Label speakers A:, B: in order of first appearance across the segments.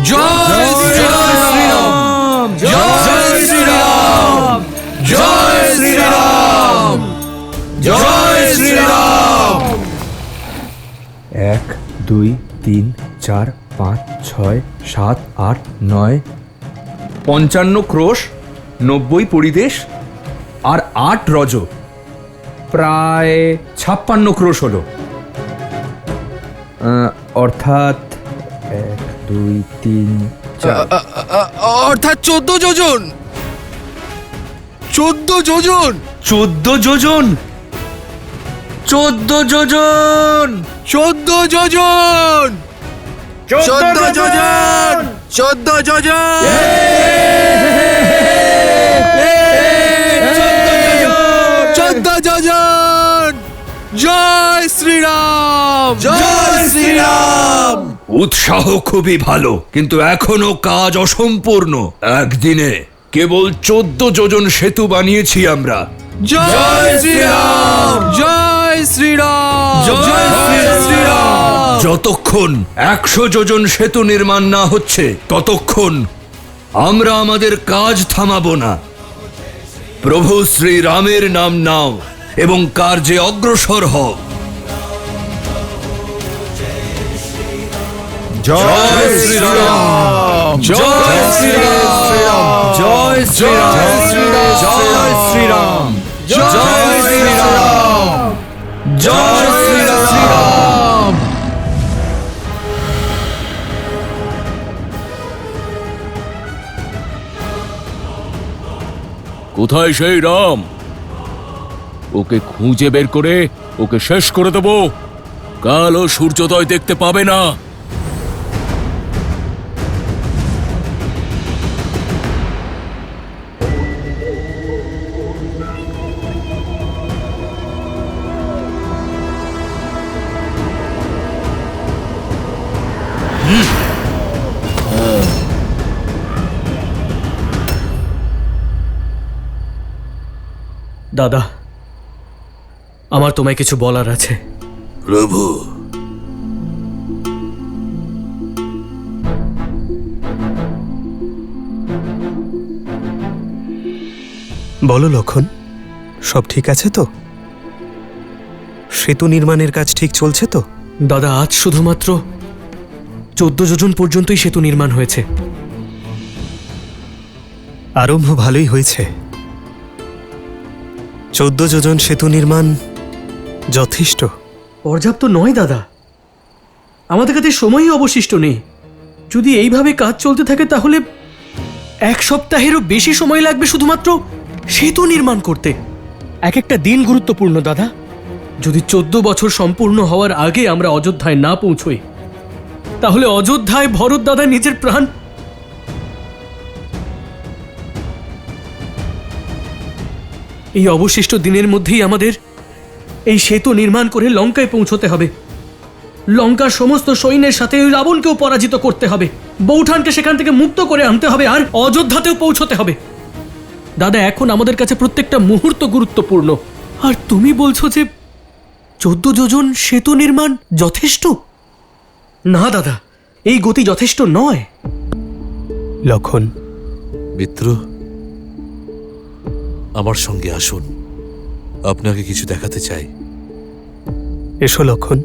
A: জয় শ্রীরাম, জয় শ্রীরাম, জয় শ্রীরাম, জয় শ্রীরাম।
B: 1 2 3 4 5 6 7 8 9 55 ক্রোশ, 90 পরিদেশ আর 8 রজ, প্রায় 56 ক্রোশ হলো। অর্থাৎ 1 2 3 4
A: অর্থাৎ 14 যোজন। 14 যোজন,
B: 14 যোজন, 14 যোজন,
A: 14 যোজন, 14 যোজন, 14 যোজন, 14 যোজন। জয় শ্রীরাম, জয় শ্রীরাম।
C: উৎসাহ খুবই ভালো, কিন্তু এখনো কাজ অসম্পূর্ণ। একদিনে কেবল 14 যোজন সেতু বানিয়েছি আমরা।
A: জয় শ্রীরাম, জয় শ্রীরাম, জয় শ্রীরাম।
C: যতক্ষণ 100 যোজন সেতু নির্মাণ না হচ্ছে ততক্ষণ আমরা আমাদের কাজ থামাবো না। প্রভু শ্রীরামের নাম নাও এবং কার্যে অগ্রসর হও।
A: জয় শ্রীরাম, জয় শ্রীরাম, জয় শ্রীরাম, জয় শ্রীরাম, জয় শ্রীরাম, জয় শ্রীরাম।
D: কোথায় সেই রাম? ওকে খুঁজে বের করে ওকে শেষ করে দেব। কাল ও সূর্যোদয় দেখতে পাবে না।
E: দাদা, আমার তোমায় কিছু বলার আছে।
C: প্রভু,
F: বলো লক্ষণ, সব ঠিক আছে তো? সেতু নির্মাণের কাজ ঠিক চলছে তো?
E: দাদা, আজ শুধুমাত্র 14 যোজন পর্যন্তই সেতু নির্মাণ হয়েছে।
F: আরম্ভ ভালোই হয়েছে। 14 যোজন সেতু নির্মাণ যথেষ্ট?
E: পর্যাপ্ত নয় দাদা, আমাদের কাছে সময়ই অবশিষ্ট নেই। যদি এইভাবে কাজ চলতে থাকে তাহলে 1 সপ্তাহেরও বেশি সময় লাগবে শুধুমাত্র সেতু নির্মাণ করতে। এক একটা দিন গুরুত্বপূর্ণ দাদা। যদি 14 বছর সম্পূর্ণ হওয়ার আগে আমরা অযোধ্যায় না পৌঁছই তাহলে অযোধ্যায় ভরত দাদা নিজের প্রাণ। এই অবশিষ্ট দিনের মধ্যেই আমাদের এই সেতু নির্মাণ করে লঙ্কায় পৌঁছতে হবে। লঙ্কার সমস্ত সৈন্যের সাথে ওই রাবণকেও পরাজিত করতে হবে, বৌঠানকে সেখান থেকে মুক্ত করে আনতে হবে, আর অযোধ্যাতেও পৌঁছতে হবে। দাদা, এখন আমাদের কাছে প্রত্যেকটা মুহূর্ত গুরুত্বপূর্ণ। আর তুমি বলছো যে 14 যোজন সেতু নির্মাণ যথেষ্ট? না দাদা, এই গতি যথেষ্ট নয়।
F: লক্ষণ,
G: মিত্র, আমার সঙ্গে আসুন, আপনাকে কিছু দেখাতে চাই।
F: এসো লক্ষণ।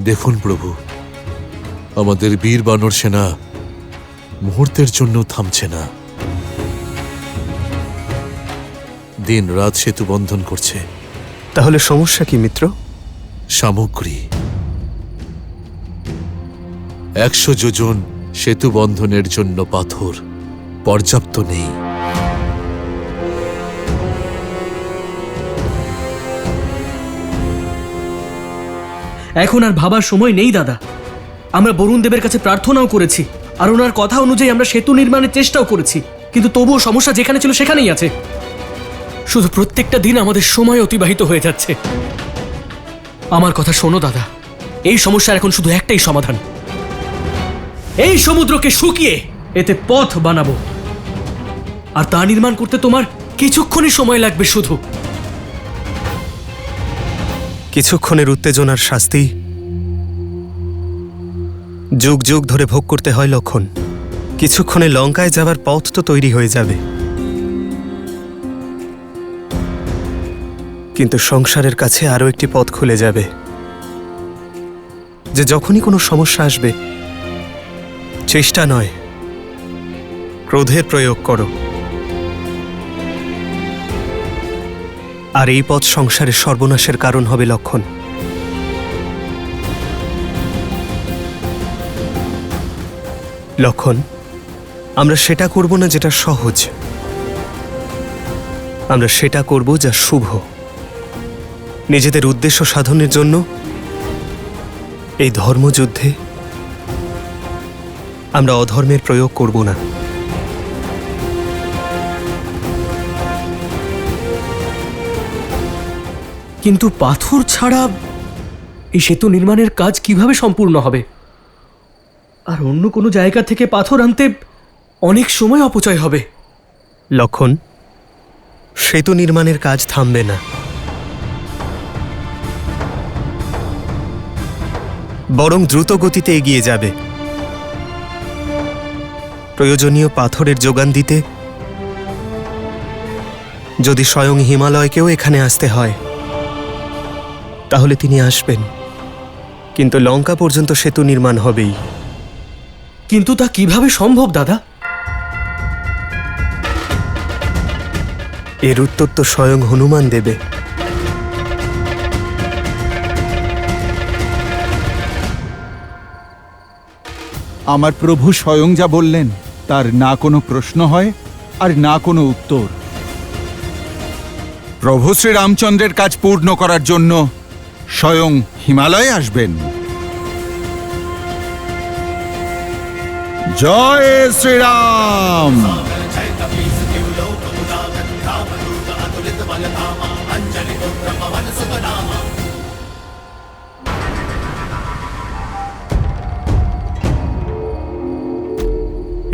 G: দেখুন প্রভু, আমাদের বীর বানর সেনা মুহূর্তের জন্য থামছে না। দিন রাত সেতু বন্ধন করছে।
F: তাহলে সমস্যা কি মিত্র?
G: সামগ্রী। 100 যোজন সেতু বন্ধনের জন্য পাথর পর্যাপ্ত নেই।
E: এখন আর ভাবার সময় নেই দাদা। আমরা বরুণ দেবের কাছে প্রার্থনাও করেছি, আর ওনার কথা অনুযায়ী আমরা সেতু নির্মাণের চেষ্টাও করেছি। কিন্তু তবুও সমস্যা যেখানে ছিল সেখানেই আছে। শুধু প্রত্যেকটা দিন আমাদের সময় অতিবাহিত হয়ে যাচ্ছে। আমার কথা শোনো দাদা, এই সমস্যার এখন শুধু একটাই সমাধান। এই সমুদ্রকে শুকিয়ে এতে পথ বানাবো, আর তা নির্মাণ করতে তোমার কিছুক্ষণই সময় লাগবে শুধু।
F: কিছুক্ষণের উত্তেজনার শাস্তি যুগ যুগ ধরে ভোগ করতে হয় লক্ষণ। কিছুক্ষণে লঙ্কায় যাবার পথ তো তৈরি হয়ে যাবে, কিন্তু সংসারের কাছে আরও একটি পথ খুলে যাবে, যে যখনই কোনো সমস্যা আসবে চেষ্টা নয়, ক্রোধের প্রয়োগ করো। আর এই পথ সংসারের সর্বনাশের কারণ হবে লক্ষণ। লক্ষণ, আমরা সেটা করব না যেটা সহজ, আমরা সেটা করব যা শুভ। নিজেদের উদ্দেশ্য সাধনের জন্য এই ধর্মযুদ্ধে আমরা অধর্মের প্রয়োগ করব না।
E: কিন্তু পাথর ছাড়া এই সেতু নির্মাণের কাজ কিভাবে সম্পূর্ণ হবে? আর অন্য কোনো জায়গা থেকে পাথর আনতে অনেক সময় অপচয় হবে।
F: লক্ষণ, সেতু নির্মাণের কাজ থামবে না, বরং দ্রুত গতিতে এগিয়ে যাবে। প্রয়োজনীয় পাথরের যোগান দিতে যদি স্বয়ং হিমালয়কেও এখানে আসতে হয় তাহলে তিনি আসবেন, কিন্তু লঙ্কা পর্যন্ত সেতু নির্মাণ হবেই।
E: কিন্তু তা কিভাবে সম্ভব দাদা?
F: এর উত্তর তো স্বয়ং হনুমান দেবে।
H: আমার প্রভু স্বয়ং যা বললেন তার না কোনো প্রশ্ন হয় আর না কোনো উত্তর। প্রভু শ্রীরামচন্দ্রের কাজ পূর্ণ করার জন্য স্বয়ং হিমালয়ে আসবেন। জয় শ্রীরাম।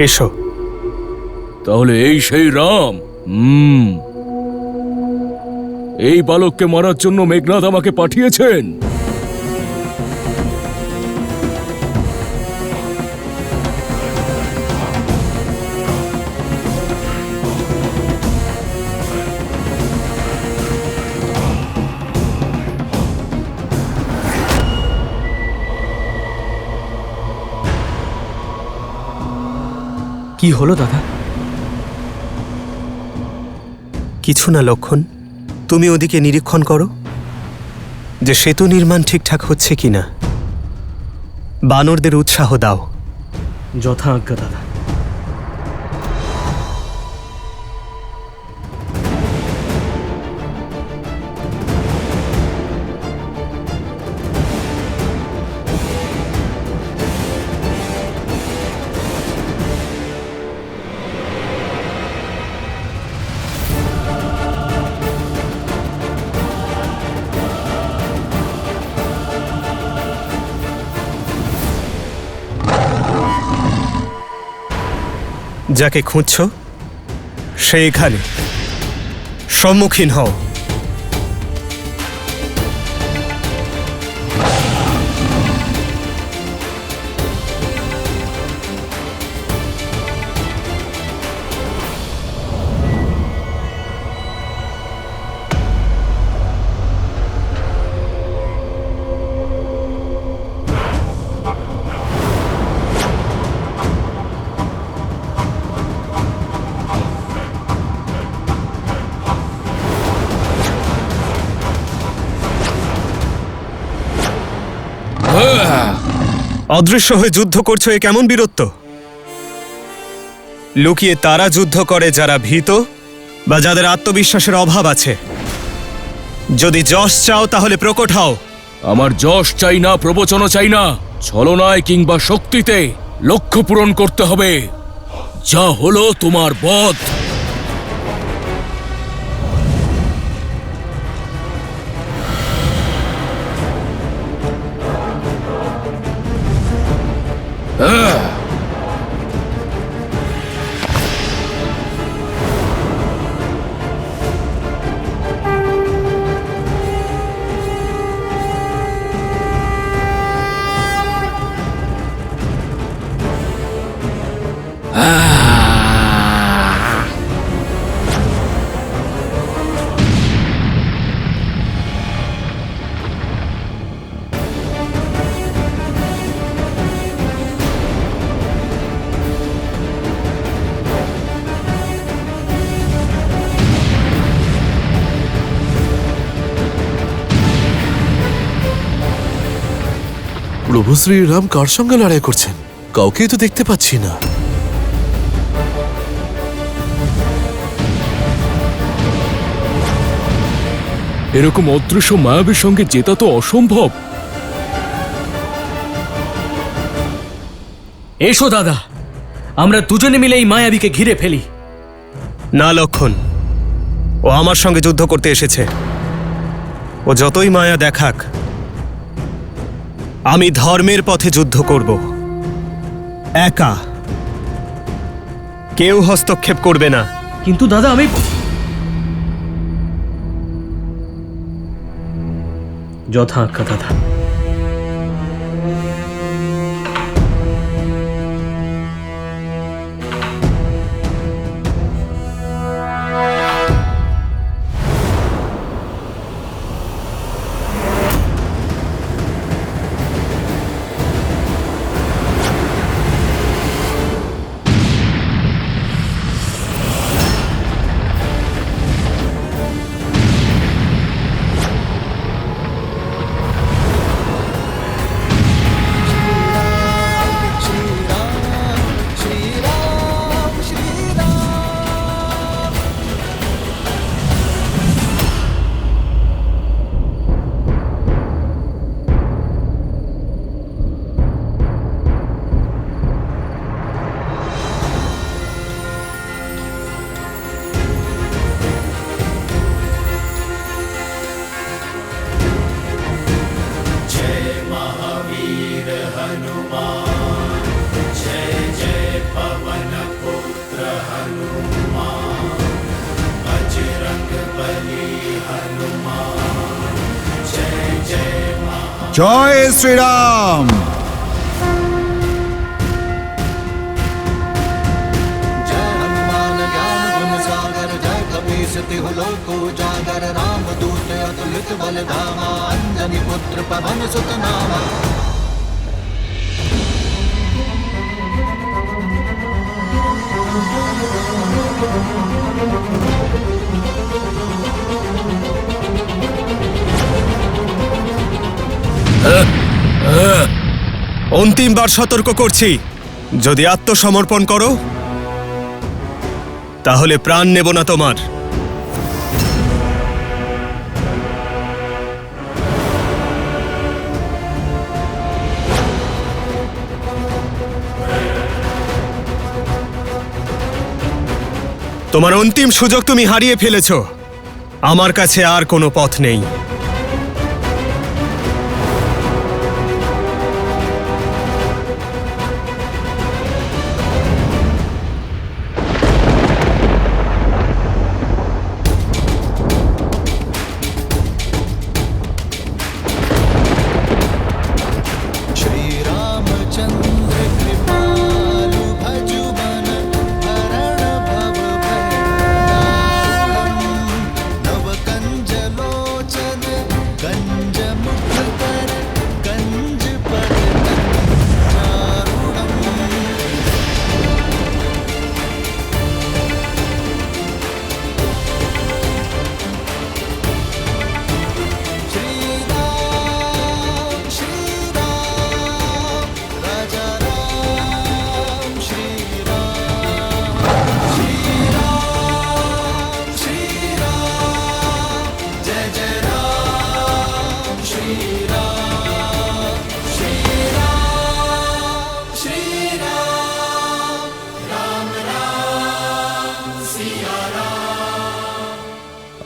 F: এসো।
D: তাহলে এই সেই রাম। এই বালককে মারার জন্য মেঘনাদ আমাকে পাঠিয়েছেন।
E: কি হলো দাদা?
F: কিছু না লক্ষণ, তুমি ওদিকে নিরীক্ষণ করো যে সেতু নির্মাণ ঠিকঠাক হচ্ছে কিনা। বানরদের উৎসাহ দাও।
E: যথা আজ্ঞা দাদা।
F: যাকে খুঁজছ সে এখানে, সম্মুখীন হও। অদৃশ্য হয়ে যুদ্ধ করছো, এ কেমন বীরত্ব? লুকিয়ে তারা যুদ্ধ করে যারা ভীত বা যাদের আত্মবিশ্বাসের অভাব আছে। যদি যশ চাও তাহলে প্রকট হও।
D: আমার যশ চাই না, প্রবচনও চাই না। ছলনায় কিংবা শক্তিতে লক্ষ্য পূরণ করতে হবে। যা হলো তোমার বধ।
G: প্রভু শ্রীরাম কার সঙ্গে লড়াই করছেন? কাউকেই তো দেখতে পাচ্ছি না।
D: এরকম অদৃশ্য মায়াবীর সঙ্গে জেতা তো অসম্ভব।
E: এসো দাদা, আমরা দুজনে মিলে এই মায়াবীকে ঘিরে ফেলি।
F: না লক্ষণ, ও আমার সঙ্গে যুদ্ধ করতে এসেছে। ও যতই মায়া দেখাক, আমি ধর্মের পথে যুদ্ধ করব, একা। কেউ হস্তক্ষেপ করবে না।
E: কিন্তু দাদা, আমি যথা আজ্ঞা দাদা।
H: জয় শ্রীরাম।
I: जय हनुमान ज्ञान गुण सागर जय कपीस तिहु लोक उजागर राम दूत अतुलित बल धामा अंजनी पुत्र पवन सुत नामा।
F: অন্তিমবার সতর্ক করছি, যদি আত্মসমর্পণ করো তাহলে প্রাণ নেব না তোমার। তোমার অন্তিম সুযোগ তুমি হারিয়ে ফেলেছো। আমার কাছে আর কোনো পথ নেই।
I: श्रीरामचंद्र कृपालु भजुवन हरण भव भय नव कंज लोचन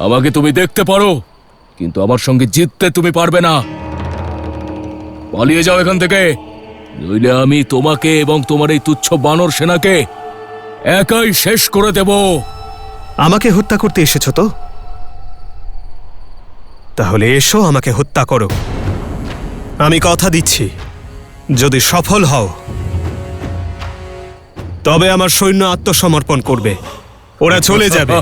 D: আমাকে তুমি দেখতে পারো, কিন্তু আমার সঙ্গে জিততে তুমি পারবে না। পালিয়ে যাও এখান থেকে, নইলে আমি তোমাকে এবং তোমার এই তুচ্ছ বানর সেনাকে একাই শেষ করে দেব।
F: আমাকে হত্যা করতে এসেছো তো? তাহলে এসো, আমাকে হত্যা করো। আমি কথা দিচ্ছি, যদি সফল হও তবে আমার সৈন্য আত্মসমর্পণ করবে, ওরা চলে যাবে।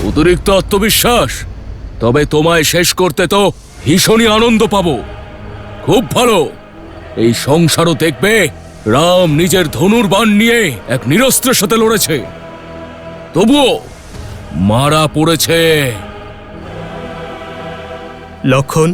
D: অতিরিক্ত আত্মবিশ্বাস? তবে তোমায় শেষ করতে তো ভীষণই আনন্দ পাবো। খুব ভালো, এই সংসারও দেখবে রাম নিজের ধনুর বাণ নিয়ে এক নিরস্ত্রের সাথে লড়েছে, তবুও মারা পড়েছে।
F: লক্ষণ,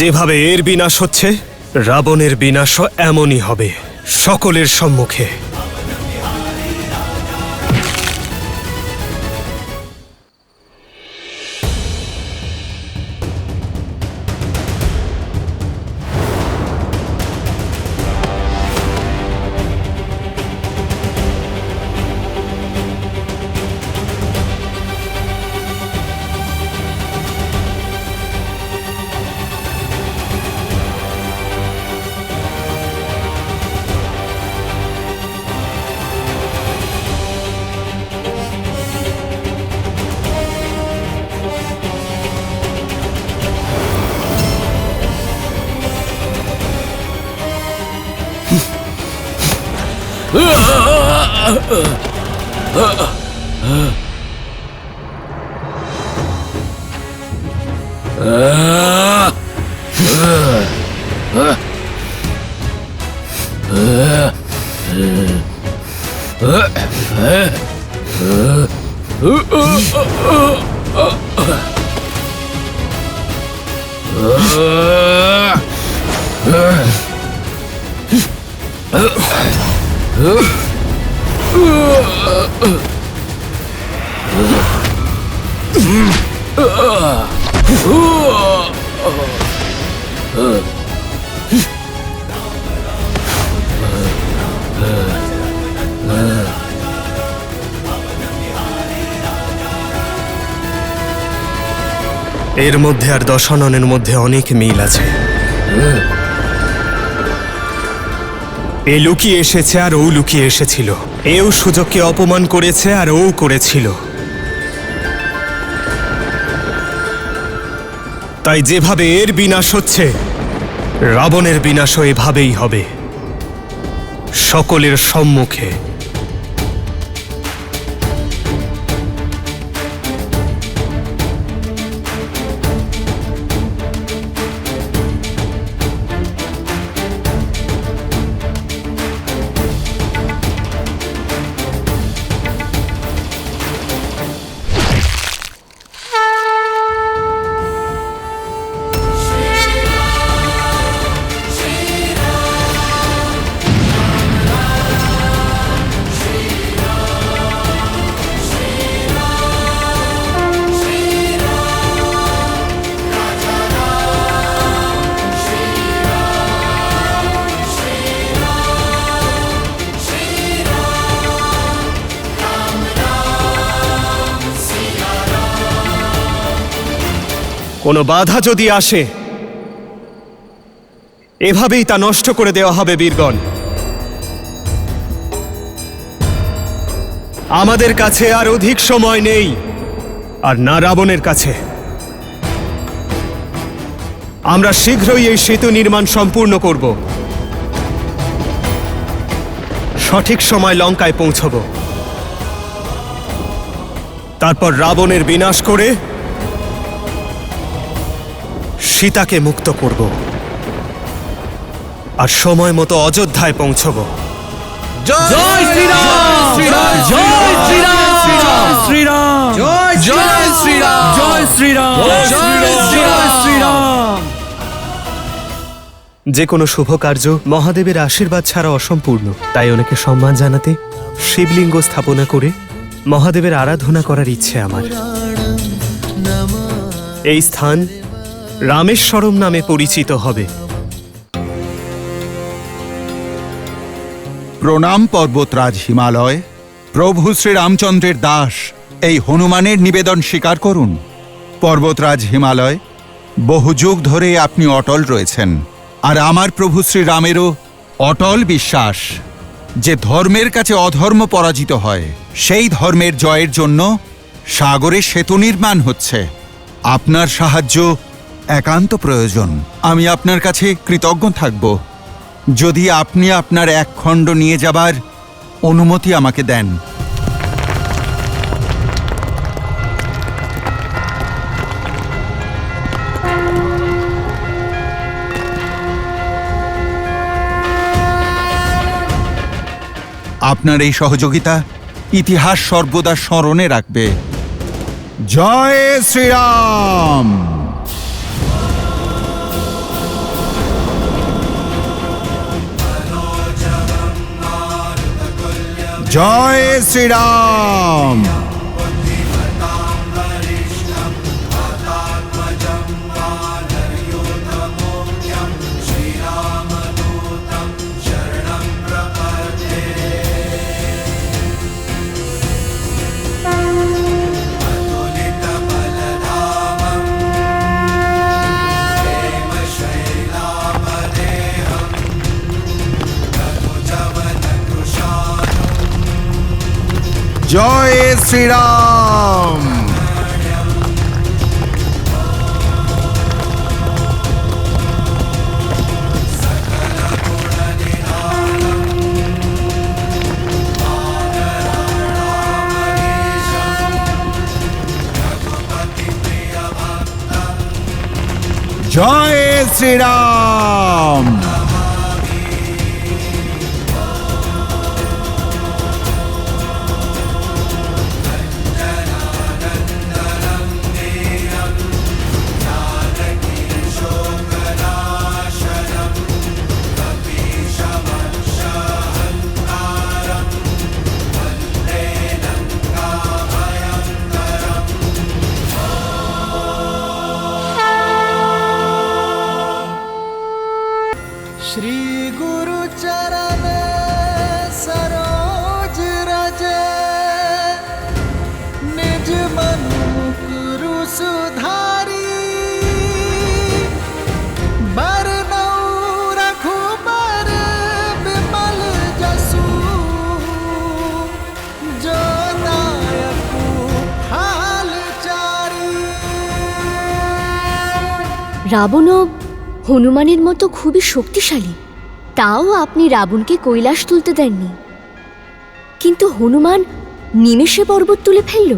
F: যেভাবে এর বিনাশ হচ্ছে, রাবণের বিনাশও এমনই হবে, সকলের সম্মুখে। এর মধ্যে আর দশাননের মধ্যে অনেক মিল আছে। এ লুকিয়ে এসেছে আর ও লুকিয়ে এসেছিল, এও সুযোগকে অপমান করেছে আর ও করেছিল। তাই যেভাবে এর বিনাশ হচ্ছে, রাবণের বিনাশও এভাবেই হবে, সকলের সম্মুখে। কোনো বাধা যদি আসে, এভাবেই তা নষ্ট করে দেওয়া হবে বীরগণ। আমাদের কাছে আর অধিক সময় নেই, আর না রাবণের কাছে। আমরা শীঘ্রই এই সেতু নির্মাণ সম্পূর্ণ করব। সঠিক সময় লঙ্কায় পৌঁছব, তারপর রাবণের বিনাশ করে সীতাকে মুক্ত করব, আর সময় মতো অযোধ্যায় পৌঁছব।
A: জয় শ্রীরাম! জয় শ্রীরাম!
B: শ্রীরাম!
A: জয় শ্রীরাম!
B: জয় শ্রীরাম!
A: জয় শ্রীরাম!
F: যে কোনো শুভ কার্য মহাদেবের আশীর্বাদ ছাড়া অসম্পূর্ণ। তাই ওনাকে সম্মান জানাতে শিবলিঙ্গ স্থাপনা করে মহাদেবের আরাধনা করার ইচ্ছে আমার। এই স্থান রামেশ্বরম নামে পরিচিত হবে।
H: প্রণাম পর্বতরাজ হিমালয়। প্রভু শ্রীরামচন্দ্রের দাস এই হনুমানের নিবেদন স্বীকার করুন। পর্বতরাজ হিমালয়, বহু যুগ ধরে আপনি অটল রয়েছেন, আর আমার প্রভু শ্রীরামেরও অটল বিশ্বাস যে ধর্মের কাছে অধর্ম পরাজিত হয়। সেই ধর্মের জয়ের জন্য সাগরে সেতু নির্মাণ হচ্ছে। আপনার সাহায্য একান্ত প্রয়োজন। আমি আপনার কাছে কৃতজ্ঞ থাকব যদি আপনি আপনার এক খণ্ড নিয়ে যাবার অনুমতি আমাকে দেন। আপনার এই সহযোগিতা ইতিহাস সর্বদা স্মরণে রাখবে। জয় শ্রীরাম। জয় শ্রীরাম। জয় শ্রীরাম। জয় শ্রীরাম।
I: श्री गुरु चरण सरोज रज निज मनु कुरु सुधारी बरनौ रघुबर विमल जसु जो दायकु हाल चारी।
J: রাবণও হনুমানের মতো খুবই শক্তিশালী, তাও আপনি রাবণকে কৈলাস তুলতে দেননি। কিন্তু হনুমান নিমেষে পর্বত তুলে ফেলল।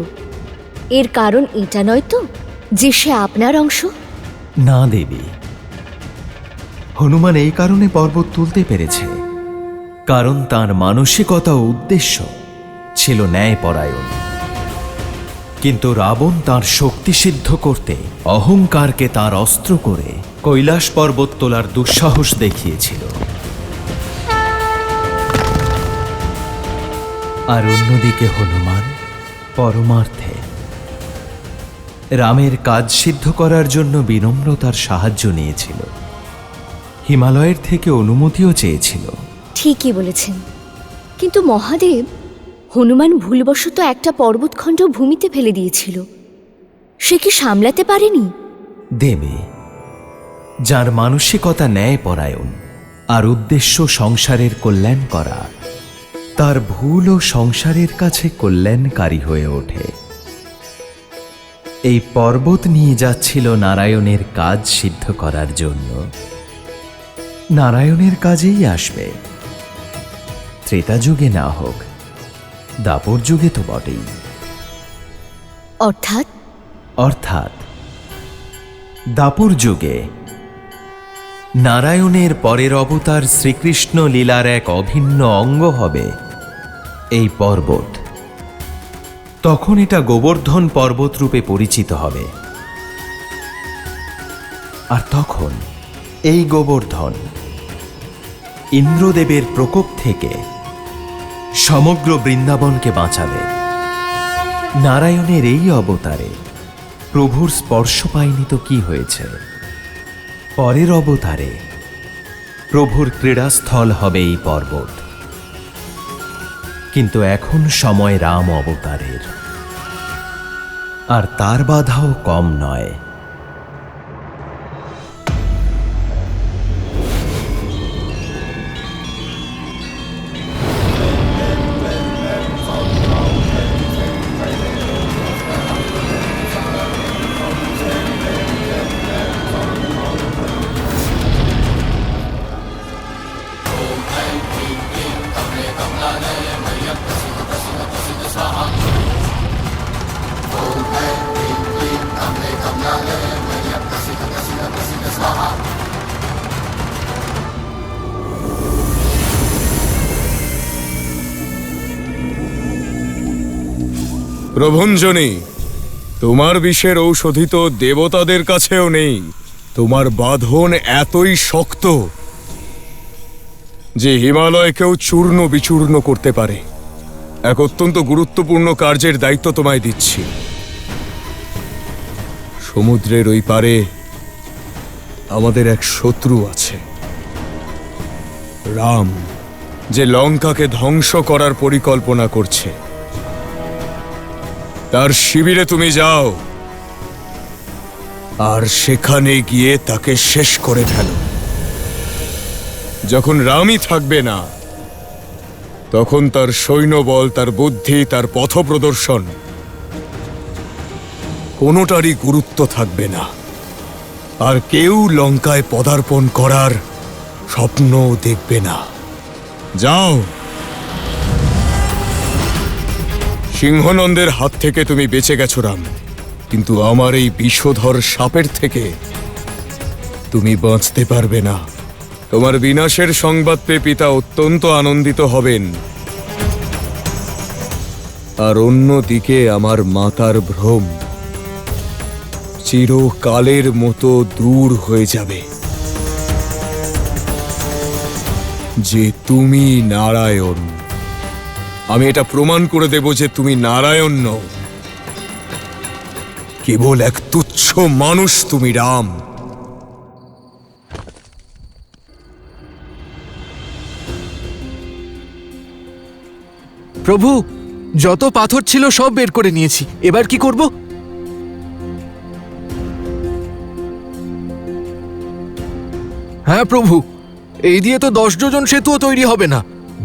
J: এর কারণ এটা নয় তো যে সে আপনার অংশ?
K: না দেবী, হনুমান এই কারণে পর্বত তুলতে পেরেছে কারণ তার মানসিকতা ও উদ্দেশ্য ছিল ন্যায়পরায়ণ। কিন্তু রাবণ তার শক্তি সিদ্ধ করতে অহংকারকে তার অস্ত্র করে কৈলাস পর্বত তোলার দুঃসাহস দেখিয়েছিল। আর অন্যদিকে হনুমান পরমার্থে রামের কাজ সিদ্ধ করার জন্য বিনম্রতার সাহায্য নিয়েছিল, হিমালয়ের থেকে অনুমতিও চেয়েছিল।
J: ঠিকই বলেছেন, কিন্তু মহাদেব, হনুমান ভুলবশত একটা পর্বতখণ্ড ভূমিতে ফেলে দিয়েছিল। সে কি সামলাতে পারেনি?
K: দেবী, যার মানসিকতা ন্যায়পরায়ণ আর উদ্দেশ্য সংসারের কল্যাণ করা, তার ভুলও সংসারের কাছে কল্যাণকারী হয়ে ওঠে। এই পর্বত নিয়ে যাচ্ছিল নারায়ণের কাজ সিদ্ধ করার জন্য। নারায়ণের কাজেই আসবে, ত্রেতা যুগে না হোক, দাপর যুগে তো বটেই। অর্থাৎ দাপর যুগে নারায়ণের পরের অবতার শ্রীকৃষ্ণ লীলার এক অভিন্ন অঙ্গ হবে এই পর্বত। তখন এটা গোবর্ধন পর্বত রূপে পরিচিত হবে। আর তখন এই গোবর্ধন ইন্দ্রদেবের প্রকোপ থেকে সমগ্র বৃন্দাবনকে বাঁচাবে। নারায়ণের এই অবতারে প্রভুর স্পর্শ পায়নি তো কি হয়েছে? পরের অবতারে প্রভুর ক্রীড়াস্থল হবে এই পর্বত। কিন্তু এখন সময় রাম অবতারের, আর তার বাধাও কম নয়।
D: প্রভঞ্জনী, তোমার বিষের ঔষধি তো দেবতাদের কাছেও নেই। তোমার বাঁধন এতই শক্ত যে হিমালয়কেও চূর্ণ বিচূর্ণ করতে পারে। এক অত্যন্ত গুরুত্বপূর্ণ কার্যের দায়িত্ব তোমায় দিচ্ছি। সমুদ্রের ওই পারে আমাদের এক শত্রু আছে, রাম, যে লঙ্কাকে ধ্বংস করার পরিকল্পনা করছে। তার শিবিরে তুমি যাও আর সেখানে গিয়ে তাকে শেষ করে ফেলো। যখন রামই থাকবে না, তখন তার সৈন্যবল, তার বুদ্ধি, তার পথপ্রদর্শন কোনোটারই গুরুত্ব থাকবে না। আর কেউ লঙ্কায় পদার্পণ করার স্বপ্নও দেখবে না। যাও, সিংহনন্দের হাত থেকে তুমি বেঁচে গেছো রাম, কিন্তু আমার এই বিষধর সাপের থেকে তুমি বাঁচতে পারবে না। তোমার বিনাশের সংবাদ পেয়ে পিতা অত্যন্ত আনন্দিত হবেন, আর অন্যদিকে আমার মাতার ভ্রম চিরকালের মতো দূর হয়ে যাবে যে তুমি নারায়ণ। আমি এটা প্রমাণ করে দেব যে তুমি নারায়ণ নও, কেবল এক তুচ্ছ মানুষ তুমি রাম।
A: প্রভু, যত পাথর ছিল সব বের করে নিয়েছি, এবার কি করব? হ্যাঁ প্রভু, এই দিয়ে তো 10 যোজন সেতুও তৈরি হবে না।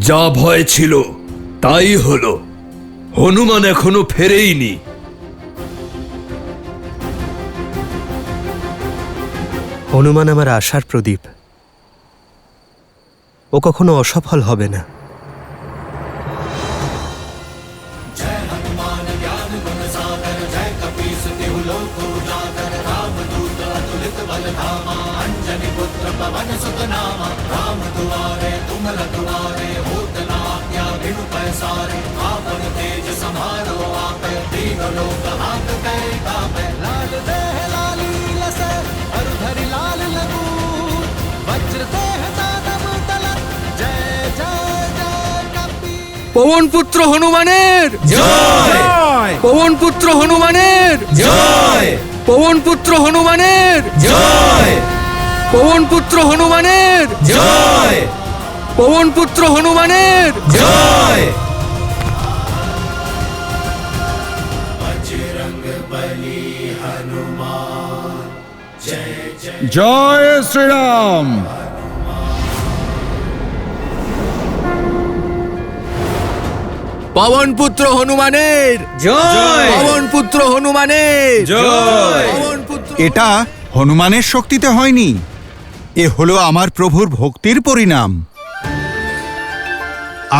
C: যা ভয় ছিল তাই হলো। হনুমান এখনো ফেরেইনি।
F: হনুমান আমার আশার প্রদীপ, ও কখনো অসফল হবে না।
A: পবনপুত্র হনুমানের জয়! পবনপুত্র হনুমানের জয়! পবনপুত্র হনুমানের জয়! পবনপুত্র হনুমানের জয়! পবনপুত্র হনুমানের জয়!
H: জয় শ্রীরাম।
A: পবনপুত্র হনুমানের জয়! পবনপুত্র হনুমানের জয়!
H: এটা হনুমানের শক্তিতে হয়নি, এ হলো আমার প্রভুর ভক্তির পরিণাম।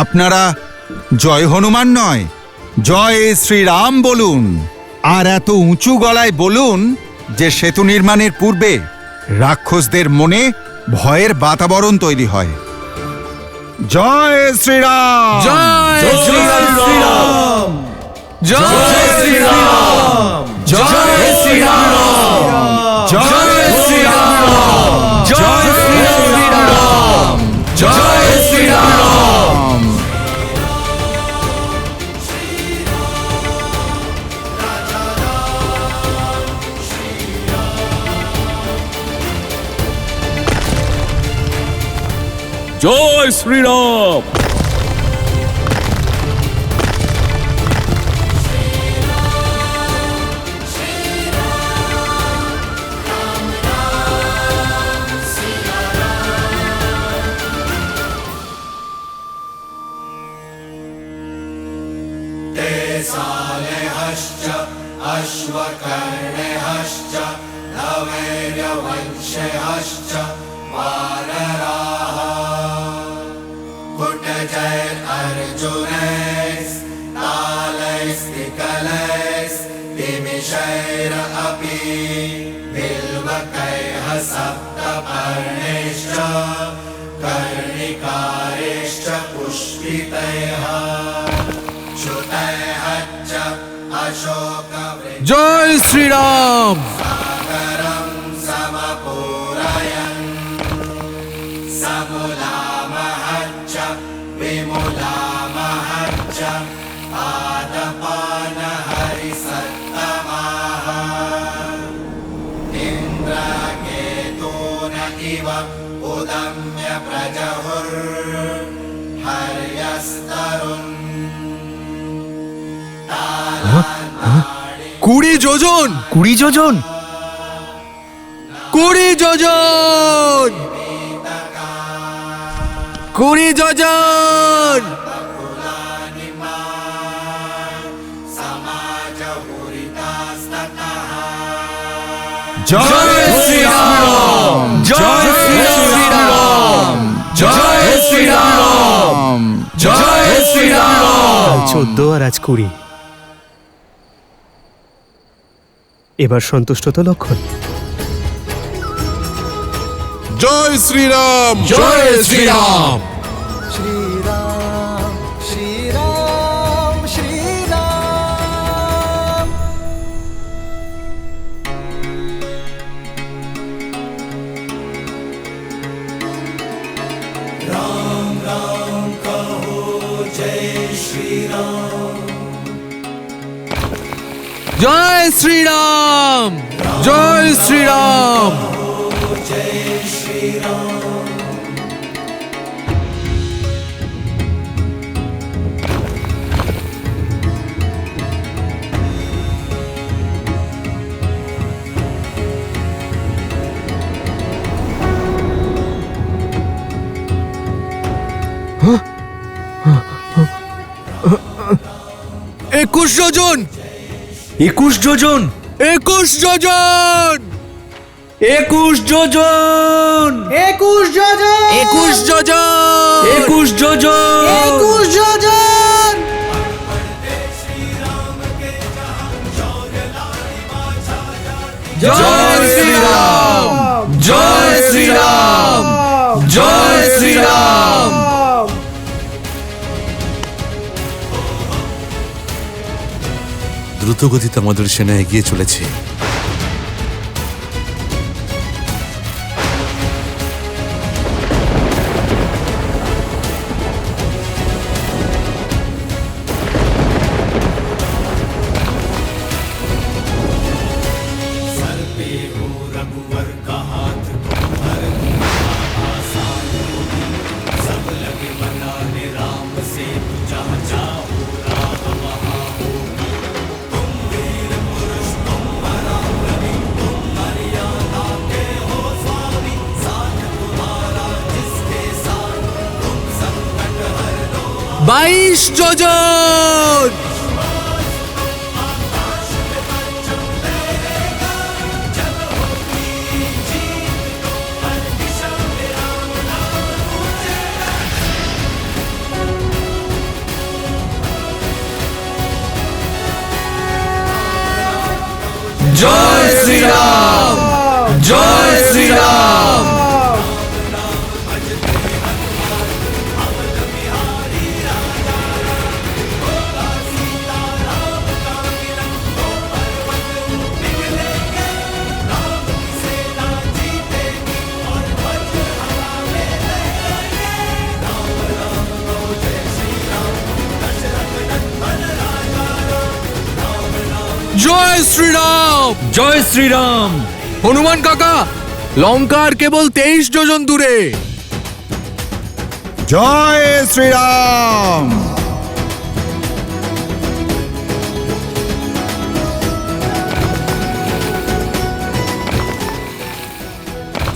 H: আপনারা জয় হনুমান নয়, জয় শ্রীরাম বলুন, আর এত উঁচু গলায় বলুন যে সেতু নির্মাণের পূর্বে রাক্ষসদের মনে ভয়ের বাতাবরণ তৈরি হয়। জয় শ্রীরাম!
A: জয় শ্রীরাম! জয় শ্রীরাম! জয় শ্রীরাম! জয় শ্রীরাম! জয় শ্রীরাম! জয়
D: জয় শ্রীরাম।
I: सालेहश्च अश्वकर्णेहश्च नवैर्यवंशेहश्च वानराः कुटजय अर्जुनैस्तालैस्तिकलैस्तिमिषैरपि बिल्वकैः सप्तपर्णैश्च कर्णिकारैश्च पुष्पितैः श्रुतैश्च अशोकवृक्षं
A: জয় শ্রীরাম।
I: समपूरयन् समुलामहच्च विमुलामहच्च आदपानहरिसत्तमाः इन्द्रकेतून इव उदम्य प्रजहुर्हर्यस्तरुन्
A: 20 যোজন।
K: 20 যোজন?
A: 20 যোজন। 20 যোজন।
B: জয় শ্রীরাম, জয় শ্রীরাম, জয় শ্রীরাম, জয় শ্রীরাম।
F: 14 আর আজ 20। এবার সন্তুষ্ট তো লক্ষণ?
G: জয় শ্রীরাম,
A: জয় শ্রীরাম।
I: श्रीराम श्रीराम श्रीराम राम राम कहो जय श्री राम
A: জয় শ্রীরাম, জয় শ্রীরাম।
I: जय श्री राम
A: একুশ যোজন।
B: 21 যোজন,
A: 21 যোজন।
B: 21 যোজন,
E: 21 যোজন,
A: 21 যোজন।
B: 21 যোজন,
E: 21 যোজন।
B: জয় শ্রীরাম, জয় শ্রীরাম, জয় শ্রীরাম।
G: দ্রুতগতিতে আমাদের সেনা এগিয়ে চলেছে।
A: বাইশ যোজন।
B: জয় শ্রীরাম, জয় শ্রীরাম।
A: জয় শ্রীরাম,
B: জয় শ্রীরাম।
A: হনুমান কাকা, লঙ্কা আর কেবল 23 যোজন দূরে।
H: জয় শ্রীরাম।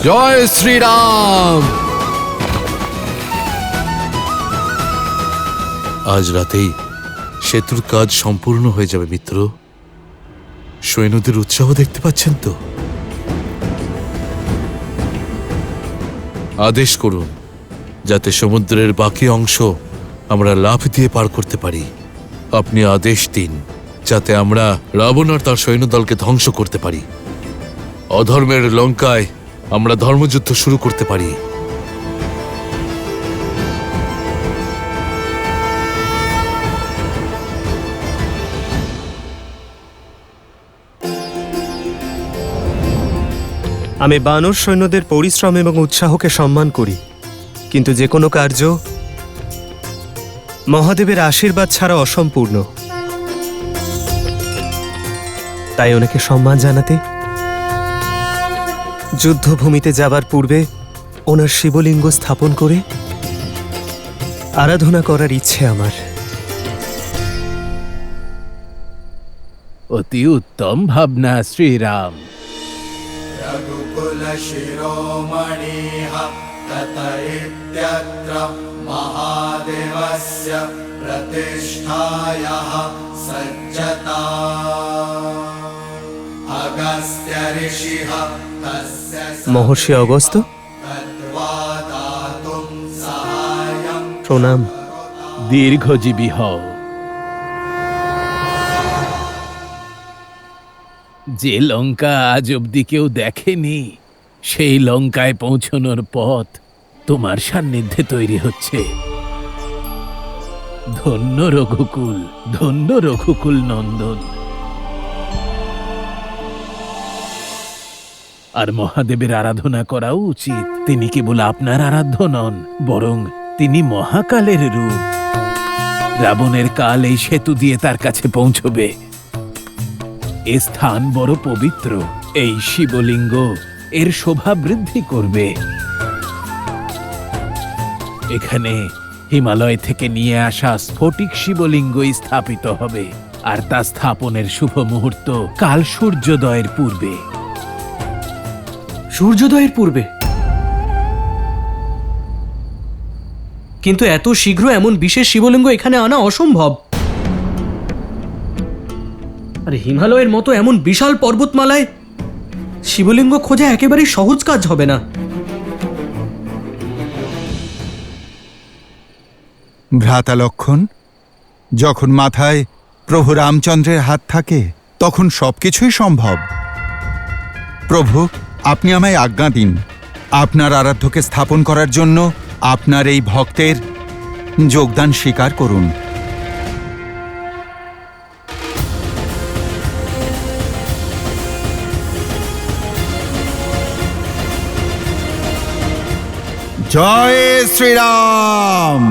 A: জয় শ্রীরাম।
G: আজ রাতেই সেতুর কাজ সম্পূর্ণ হয়ে যাবে মিত্র। সৈন্যদের উৎসাহ দেখতে পাচ্ছেন তো? আদেশ করুন যাতে সমুদ্রের বাকি অংশ আমরা লাফ দিয়ে পার করতে পারি। আপনি আদেশ দিন যাতে আমরা রাবণ আর তার সৈন্যদলকে ধ্বংস করতে পারি। অধর্মের লঙ্কায় আমরা ধর্মযুদ্ধ শুরু করতে পারি।
F: আমি বানর সৈন্যদের পরিশ্রম এবং উৎসাহকে সম্মান করি, কিন্তু যে কোনো কার্য মহাদেবের আশীর্বাদ ছাড়া অসম্পূর্ণ। তাই ওনাকে সম্মান জানাতে যুদ্ধভূমিতে যাবার পূর্বে ওনার শিবলিঙ্গ স্থাপন করে আরাধনা করার ইচ্ছে আমার।
D: অতি উত্তম ভাবনা শ্রীরাম।
I: रघुकुल शिरोमणिः तत इत्यत्र महादेवस्य प्रतिष्ठायाः सज्जता अगस्त्य ऋषिः तस्य
F: মহর্ষি অগস্ত্য,
I: तद्वा दातुं सहायं
F: প্রণাম।
D: দীর্ঘজীবী হও। যে লঙ্কা আজ অব্দি কেউ দেখেনি, সেই লঙ্কায় পৌঁছনোর পথ তোমার সান্নিধ্যে তৈরি হচ্ছে। ধন্য রঘুকুল, ধন্য রঘুকুল নন্দন। আর মহাদেবের আরাধনা করাও উচিত। তিনি কেবল আপনার আরাধ্য নন, বরং তিনি মহাকালের রূপ। রাবণের কাল এই সেতু দিয়ে তার কাছে পৌঁছবে। এ স্থান বড় পবিত্র। এই শিবলিঙ্গ এর শোভা বৃদ্ধি করবে। এখানে হিমালয় থেকে নিয়ে আসা স্ফটিক শিবলিঙ্গই স্থাপিত হবে, আর তা স্থাপনের শুভ মুহূর্ত কাল সূর্যোদয়ের পূর্বে।
E: সূর্যোদয়ের পূর্বে? কিন্তু এত শীঘ্র এমন বিশেষ শিবলিঙ্গ এখানে আনা অসম্ভব। আর হিমালয়ের মতো এমন বিশাল পর্বতমালায় শিবলিঙ্গ খোঁজা একেবারেই সহজ কাজ হবে না।
H: ভ্রাতা লক্ষণ, যখন মাথায় প্রভু রামচন্দ্রের হাত থাকে তখন সবকিছুই সম্ভব। প্রভু, আপনি আমায় আজ্ঞা দিন আপনার আরাধ্যকে স্থাপন করার জন্য আপনার এই ভক্তের যোগদান স্বীকার করুন। জয় শ্রীরাম।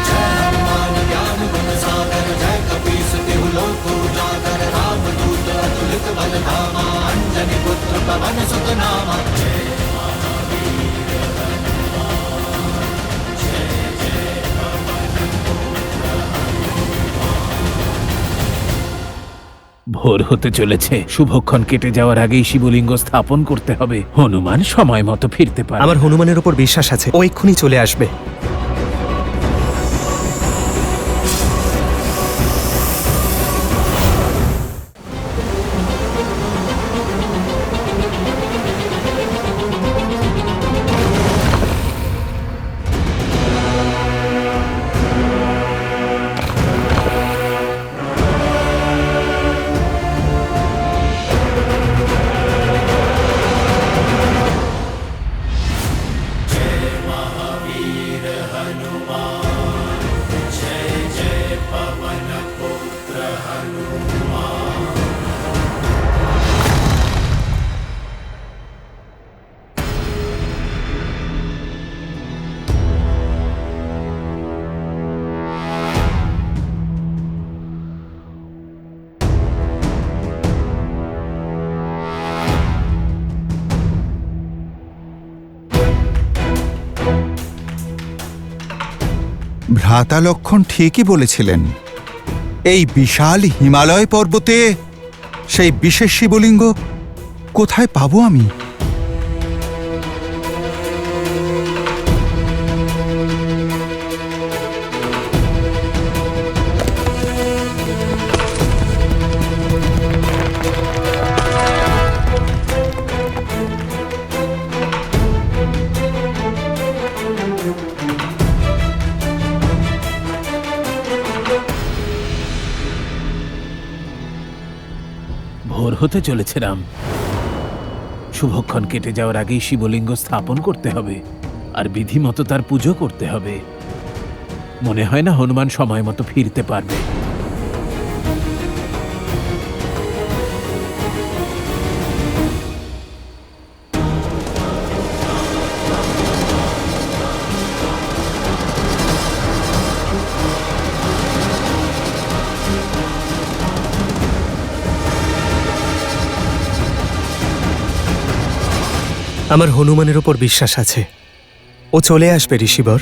I: जय हनुमान ज्ञान गुण सागर जय कपीस तिहु लोक उजागर रामदूत अतुलित बल धामा अंजनी पुत्र पवन सुत नामा।
D: ভোর হতে চলেছে। শুভক্ষণ কেটে যাওয়ার আগেই শিবলিঙ্গ স্থাপন করতে হবে। হনুমান সময় মতো ফিরতে পারে।
F: আমার হনুমানের উপর বিশ্বাস আছে, ও এক্ষুনি চলে আসবে।
H: ভ্রাতা লক্ষণ ঠিকই বলেছিলেন। এই বিশাল হিমালয় পর্বতে সেই বিশেষ শিবলিঙ্গ কোথায় পাবো আমি?
L: ভোর হতে চলেছে রাম। শুভক্ষণ কেটে যাওয়ার আগেই শিবলিঙ্গ স্থাপন করতে হবে, আর বিধিমতো তার পুজো করতে হবে। মনে হয় না হনুমান সময় মতো ফিরতে পারবে।
F: আমার হনুমানের ওপর বিশ্বাস আছে, ও চলে আসবে ঋষিবর।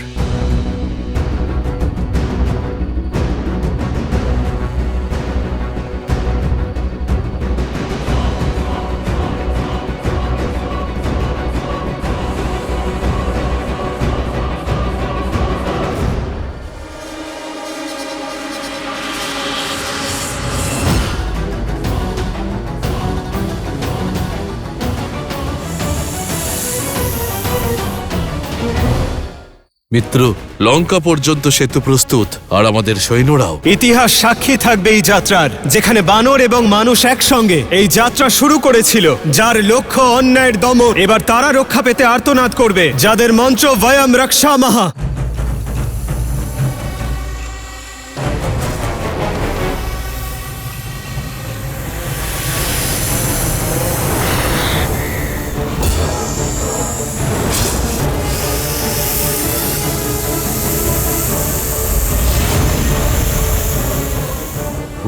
G: মিত্র, লঙ্কা পর্যন্ত সেতু প্রস্তুত, আর আমাদের সৈন্যরাও।
F: ইতিহাস সাক্ষী থাকবে এই যাত্রার, যেখানে বানর এবং মানুষ একসঙ্গে এই যাত্রা শুরু করেছিল। যার লক্ষ্য অন্যায়ের দমন, এবার তারা রক্ষা পেতে আর্তনাদ করবে, যাদের মন্ত্র বয়ম রক্ষা মাহা।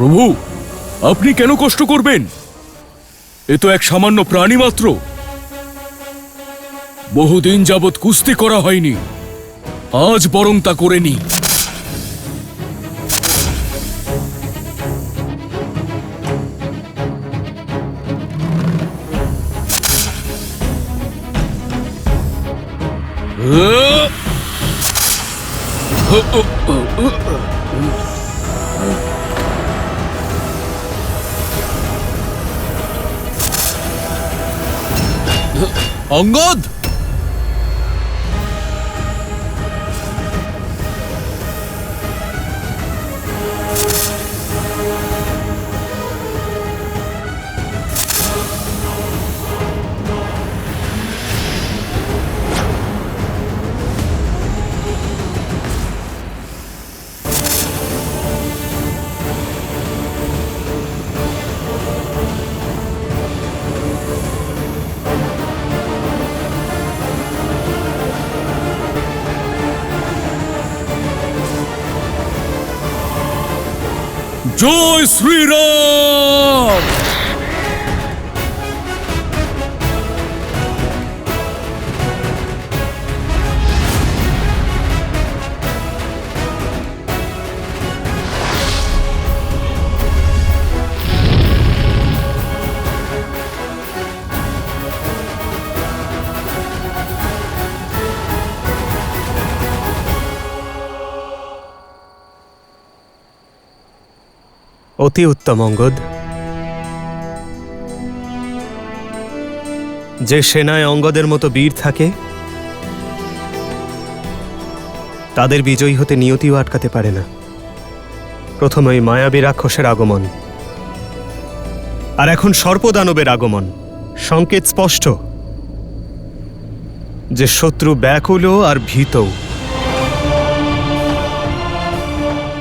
D: প্রভু, আপনি কেন কষ্ট করবেন? এ তো এক সামান্য প্রাণী মাত্র। বহুদিন যাবৎ কুস্তি করা হয়নি, আজ বরং তা করে নি।
G: অঙ্গদ,
D: জয় শ্রীরাম!
F: অতি উত্তম অঙ্গদ। যে সেনায় অঙ্গদের মতো বীর থাকে, তাদের বিজয়ী হতে নিয়তিও আটকাতে পারে না। প্রথমে ওই মায়াবী রাক্ষসের আগমন, আর এখন সর্পদানবের আগমন। সংকেত স্পষ্ট যে শত্রু ব্যাকুল আর ভীতও।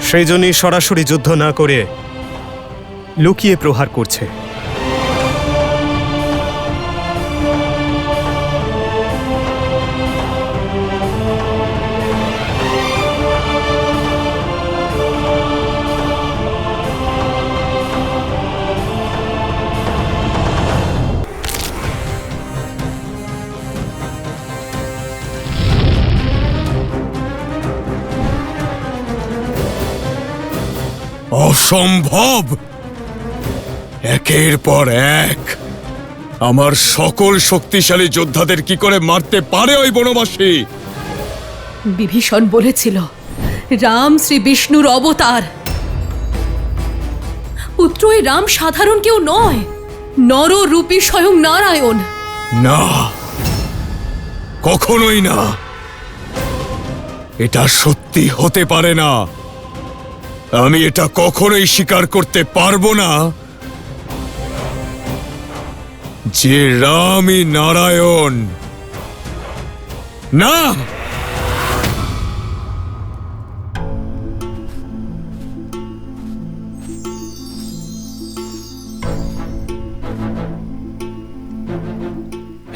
F: সেই জন্যই সরাসরি যুদ্ধ না করে লুকিয়ে প্রহার করছে।
D: অসম্ভব! একের পর এক আমার সকল শক্তিশালী যোদ্ধাদের কি করে মারতে পারে ওই বনবাসী?
M: বিভীষণ বলেছিল রাম শ্রী বিষ্ণুর অবতার। পুত্র, এই রাম সাধারণ কেউ নয়, নররূপী স্বয়ং নারায়ণ।
D: না, কখনোই না। এটা সত্যি হতে পারে না। আমি এটা কখনোই স্বীকার করতে পারবো না যে রামই নারায়ণ। না,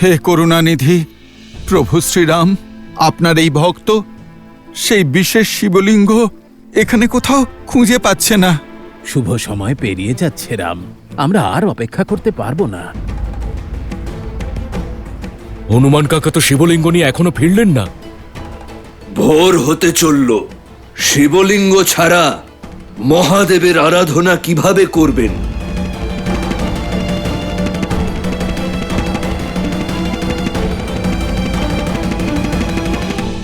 H: হে করুণানিধি প্রভু শ্রীরাম, আপনার এই ভক্ত সেই বিশেষ শিবলিঙ্গ এখানে কোথাও খুঁজে পাচ্ছে না।
L: শুভ সময় পেরিয়ে যাচ্ছে রাম, আমরা আর অপেক্ষা করতে পারবো না।
D: হনুমান কাকা তো শিবলিঙ্গ নিয়ে এখনো ফিরলেন না।
C: ভোর হতে চলল, শিবলিঙ্গ ছাড়া মহাদেবের আরাধনা কিভাবে করবেন?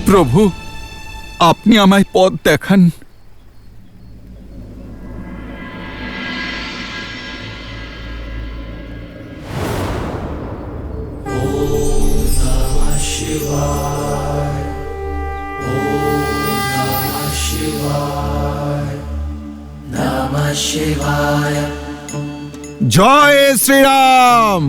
H: প্রভু, আপনি আমায় পথ দেখান। জয় শ্রীরাম।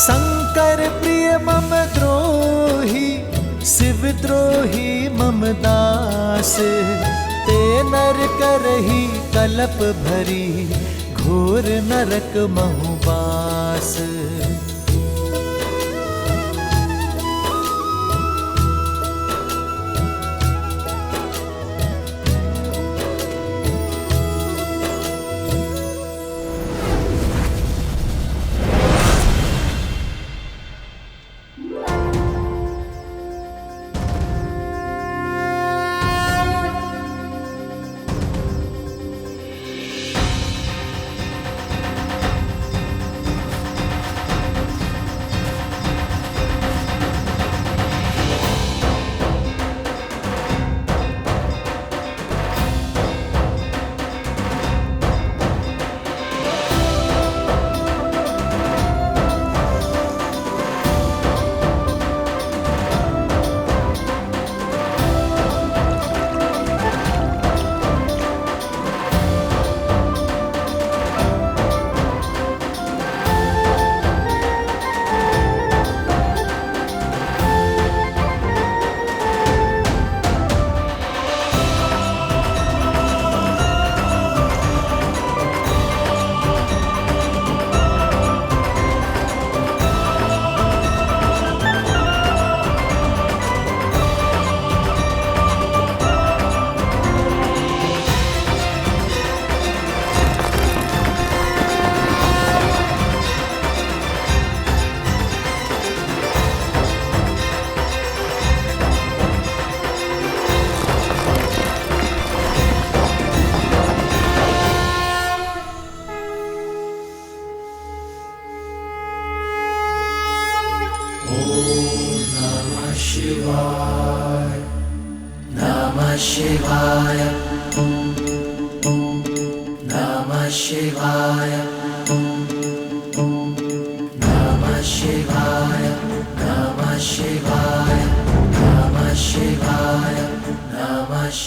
I: शंकर प्रिय मम द्रोही शिव द्रोही मम दास ते नर करही कलप भरी घोर नरक बहुबास।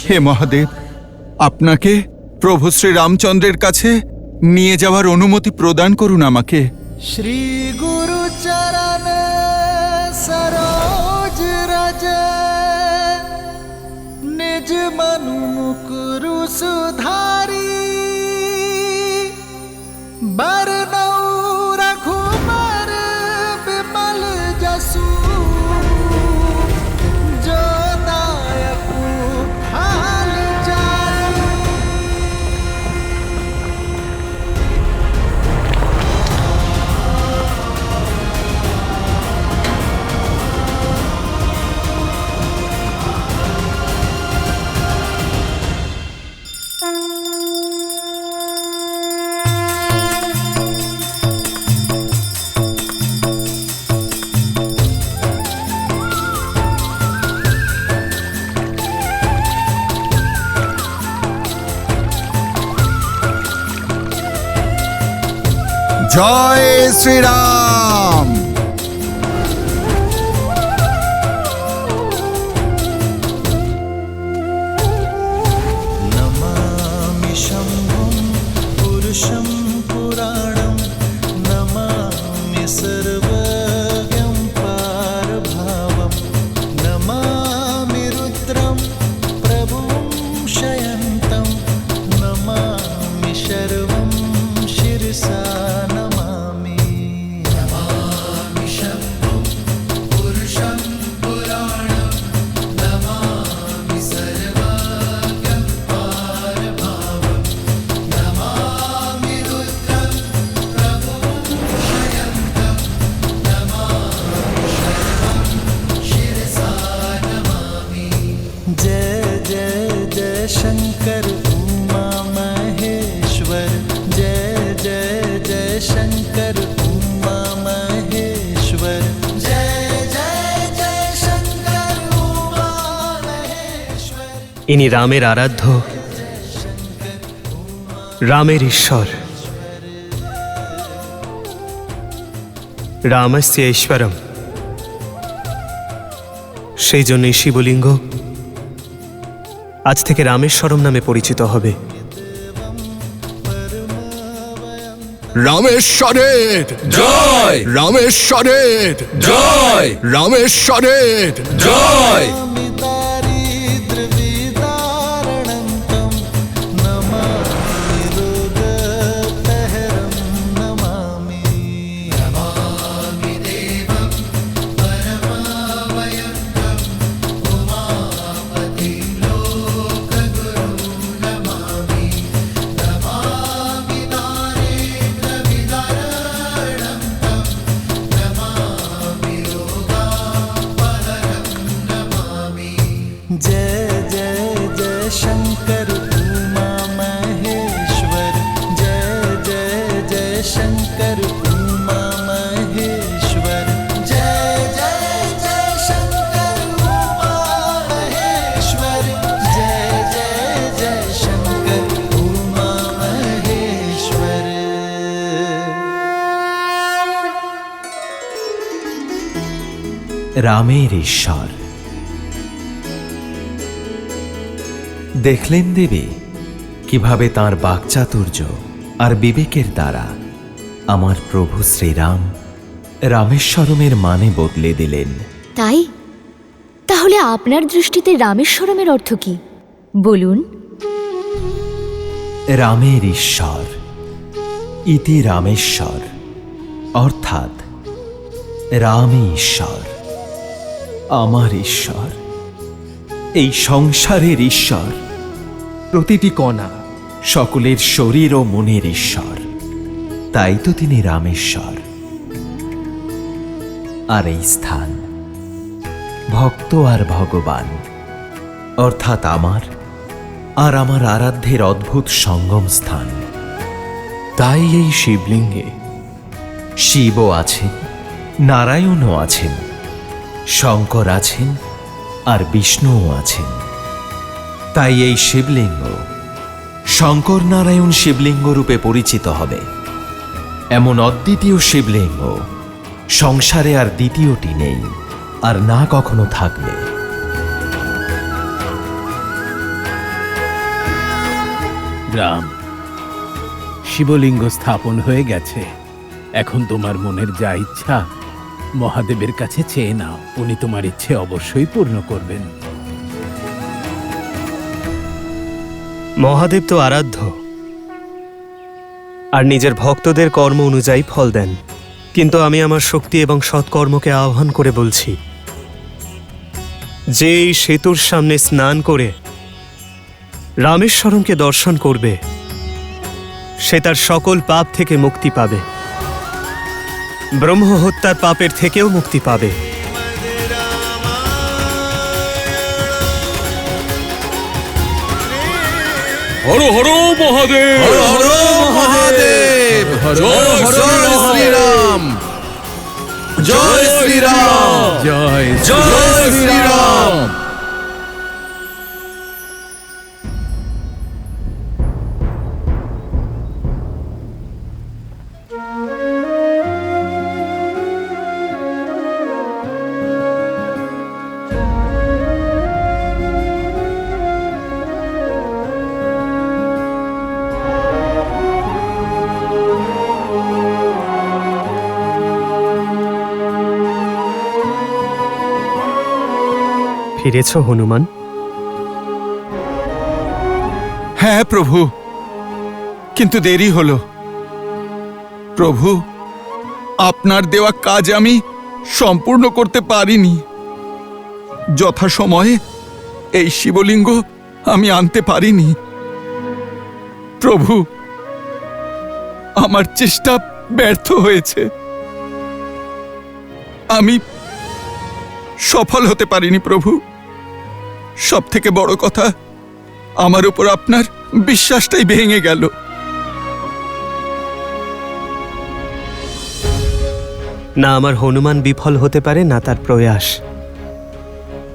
H: হে মহাদেব, আপনাকে প্রভু শ্রী রামচন্দ্রের কাছে নিয়ে যাওয়ার অনুমতি প্রদান করুন আমাকে।
I: श्री गुरु चरण सरोज निज मनु मुकुरु सुधारी बरनौ रघुबर विमल जसु जो दायक फाल जाई।
H: জয় শ্রীরাম।
I: नमामि शम्भुं पुरुषं पुराणं नमामि सर्वज्ञं पारभावं नमामि रुद्रं प्रभुं शयन्तं नमामि शर्वं शिरसा नमामि। नमामि शम्भुं पुरुषं पुराणं नमामि सर्वज्ञं पारभावं नमामि रुद्रं प्रभुं शयन्तं नमामि शर्वं शिरसा नमामि। जय जय जय शंकर उमा महेश्वर जय जय जय शंकर उमा महेश्वर जय जय जय शंकर उमा महेश्वर।
E: ইনি রামের আরাধ্য, রামের ঈশ্বর। রামস্য ঈশ্বরম। সেই জন্যই শিবলিঙ্গ আজ থেকে রামেশ্বরম নামে পরিচিত হবে।
A: রামেশ্বরের
C: জয়
A: রামেশ্বরের
C: জয়
A: রামেশ্বরের
C: জয়
I: दारिद्र्यविदारणन्तं नमामि रोगपहरं नमामि। नमामि देवं परमावयन्तं उमापतिं लोकगुरुं नमामि। नमामि दारिद्र्यविदारणन्तं नमामि रोगापहरं नमामि। जय जय जय शंकर उमा महेश्वर जय जय जय शंकर उमा महेश्वर जय जय जय शंकर उमा महेश्वर जय जय जय शंकर उमा महेश्वर।
K: রামের ঈশ্বর। দেখলেন দেবী কিভাবে তাঁর বাকচাতুর্য আর বিবেকের দ্বারা আমার প্রভু শ্রীরাম রামেশ্বরমের মানে বদলে দিলেন।
J: তাই তাহলে আপনার দৃষ্টিতে রামেশ্বরমের অর্থ কি বলুন?
K: রামের ঈশ্বর ইতি রামেশ্বর, অর্থাৎ রামই ঈশ্বর, আমার ঈশ্বর, এই সংসারের ঈশ্বর, প্রতিটি কণা, সকলের শরীর ও মনের ঈশ্বর। তাই তো তিনি রামেশ্বর। আর এই স্থান ভক্ত আর ভগবান, অর্থাৎ আমার আর আমার আরাধ্যের অদ্ভুত সঙ্গম স্থান। তাই এই শিবলিঙ্গে শিবও আছেন, নারায়ণও আছেন, শঙ্কর আছেন আর বিষ্ণুও আছেন। তাই এই শিবলিঙ্গ শঙ্কর নারায়ণ শিবলিঙ্গ রূপে পরিচিত হবে। এমন অদ্বিতীয় শিবলিঙ্গ সংসারে আর দ্বিতীয়টি নেই, আর না কখনো থাকবে।
L: রাম, শিবলিঙ্গ স্থাপন হয়ে গেছে। এখন তোমার মনের যা ইচ্ছা মহাদেবের কাছে চেয়ে নাও, উনি তোমার ইচ্ছে অবশ্যই পূর্ণ করবেন।
F: মহাদেব তো আরাধ্য আর নিজের ভক্তদের কর্ম অনুযায়ী ফল দেন, কিন্তু আমি আমার শক্তি এবং সৎকর্মকে আহ্বান করে বলছি, যে এই সেতুর সামনে স্নান করে রামেশ্বরমকে দর্শন করবে সে তার সকল পাপ থেকে মুক্তি পাবে, ব্রহ্ম হত্যার পাপের থেকেও মুক্তি পাবে।
D: হর হর মহাদেব,
G: হর হর মহাদেব, জয় শ্রীরাম, জয় শ্রীরাম,
D: জয়
G: জয় শ্রীরাম।
F: ফিরেছ হনুমান?
H: হ্যাঁ প্রভু, কিন্তু দেরি হলো। প্রভু, আপনার দেওয়া কাজ আমি সম্পূর্ণ করতে পারিনি। যথাসময়ে এই শিবলিঙ্গ আমি আনতে পারিনি। প্রভু, আমার চেষ্টা ব্যর্থ হয়েছে। আমি সফল হতে পারিনি প্রভু। সব থেকে বড় কথা, আমার উপর আপনার বিশ্বাসটাই ভেঙে গেল।
F: না আমার হনুমান বিফল হতে পারে, না তার প্রয়াস।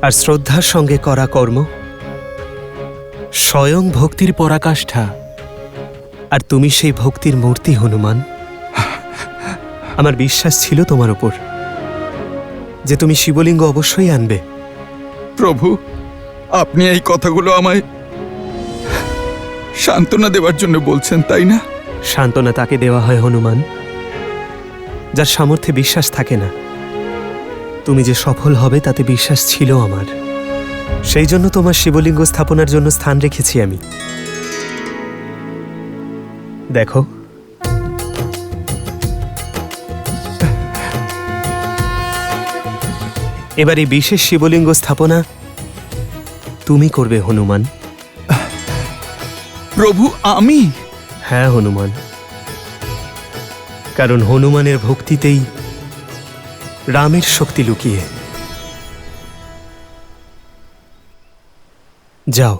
F: আর শ্রদ্ধার সঙ্গে করা কর্ম স্বয়ং ভক্তির পরাকাষ্ঠা। আর তুমি সেই ভক্তির মূর্তি হনুমান। আমার বিশ্বাস ছিল তোমার উপর যে তুমি শিবলিঙ্গ অবশ্যই আনবে।
H: প্রভু, আপনি এই কথাগুলো আমায় সান্ত্বনা দেওয়ার জন্য বলছেন, তাই না?
F: সান্ত্বনা তাকে দেওয়া হয় হনুমান যার সামর্থ্যে বিশ্বাস থাকে না। তুমি যে সফল হবে তাতে বিশ্বাস ছিল আমার। সেই জন্য তোমার শিবলিঙ্গ স্থাপনার জন্য স্থান রেখেছি আমি। দেখো, এবার এই বিশেষ শিবলিঙ্গ স্থাপনা তুমি করবে হনুমান।
H: প্রভু, আমি?
F: হ্যাঁ হনুমান, কারণ হনুমানের ভক্তিতেই রামের শক্তি লুকিয়ে। যাও।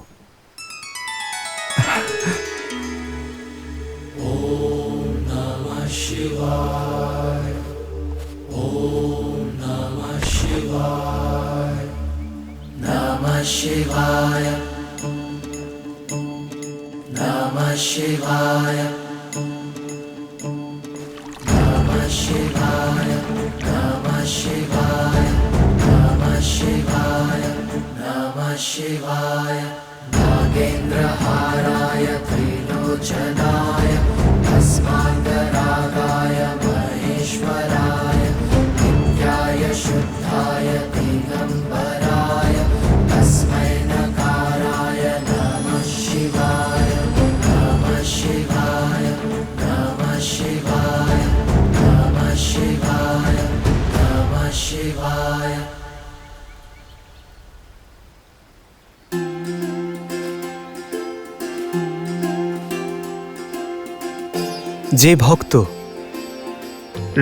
F: যে ভক্ত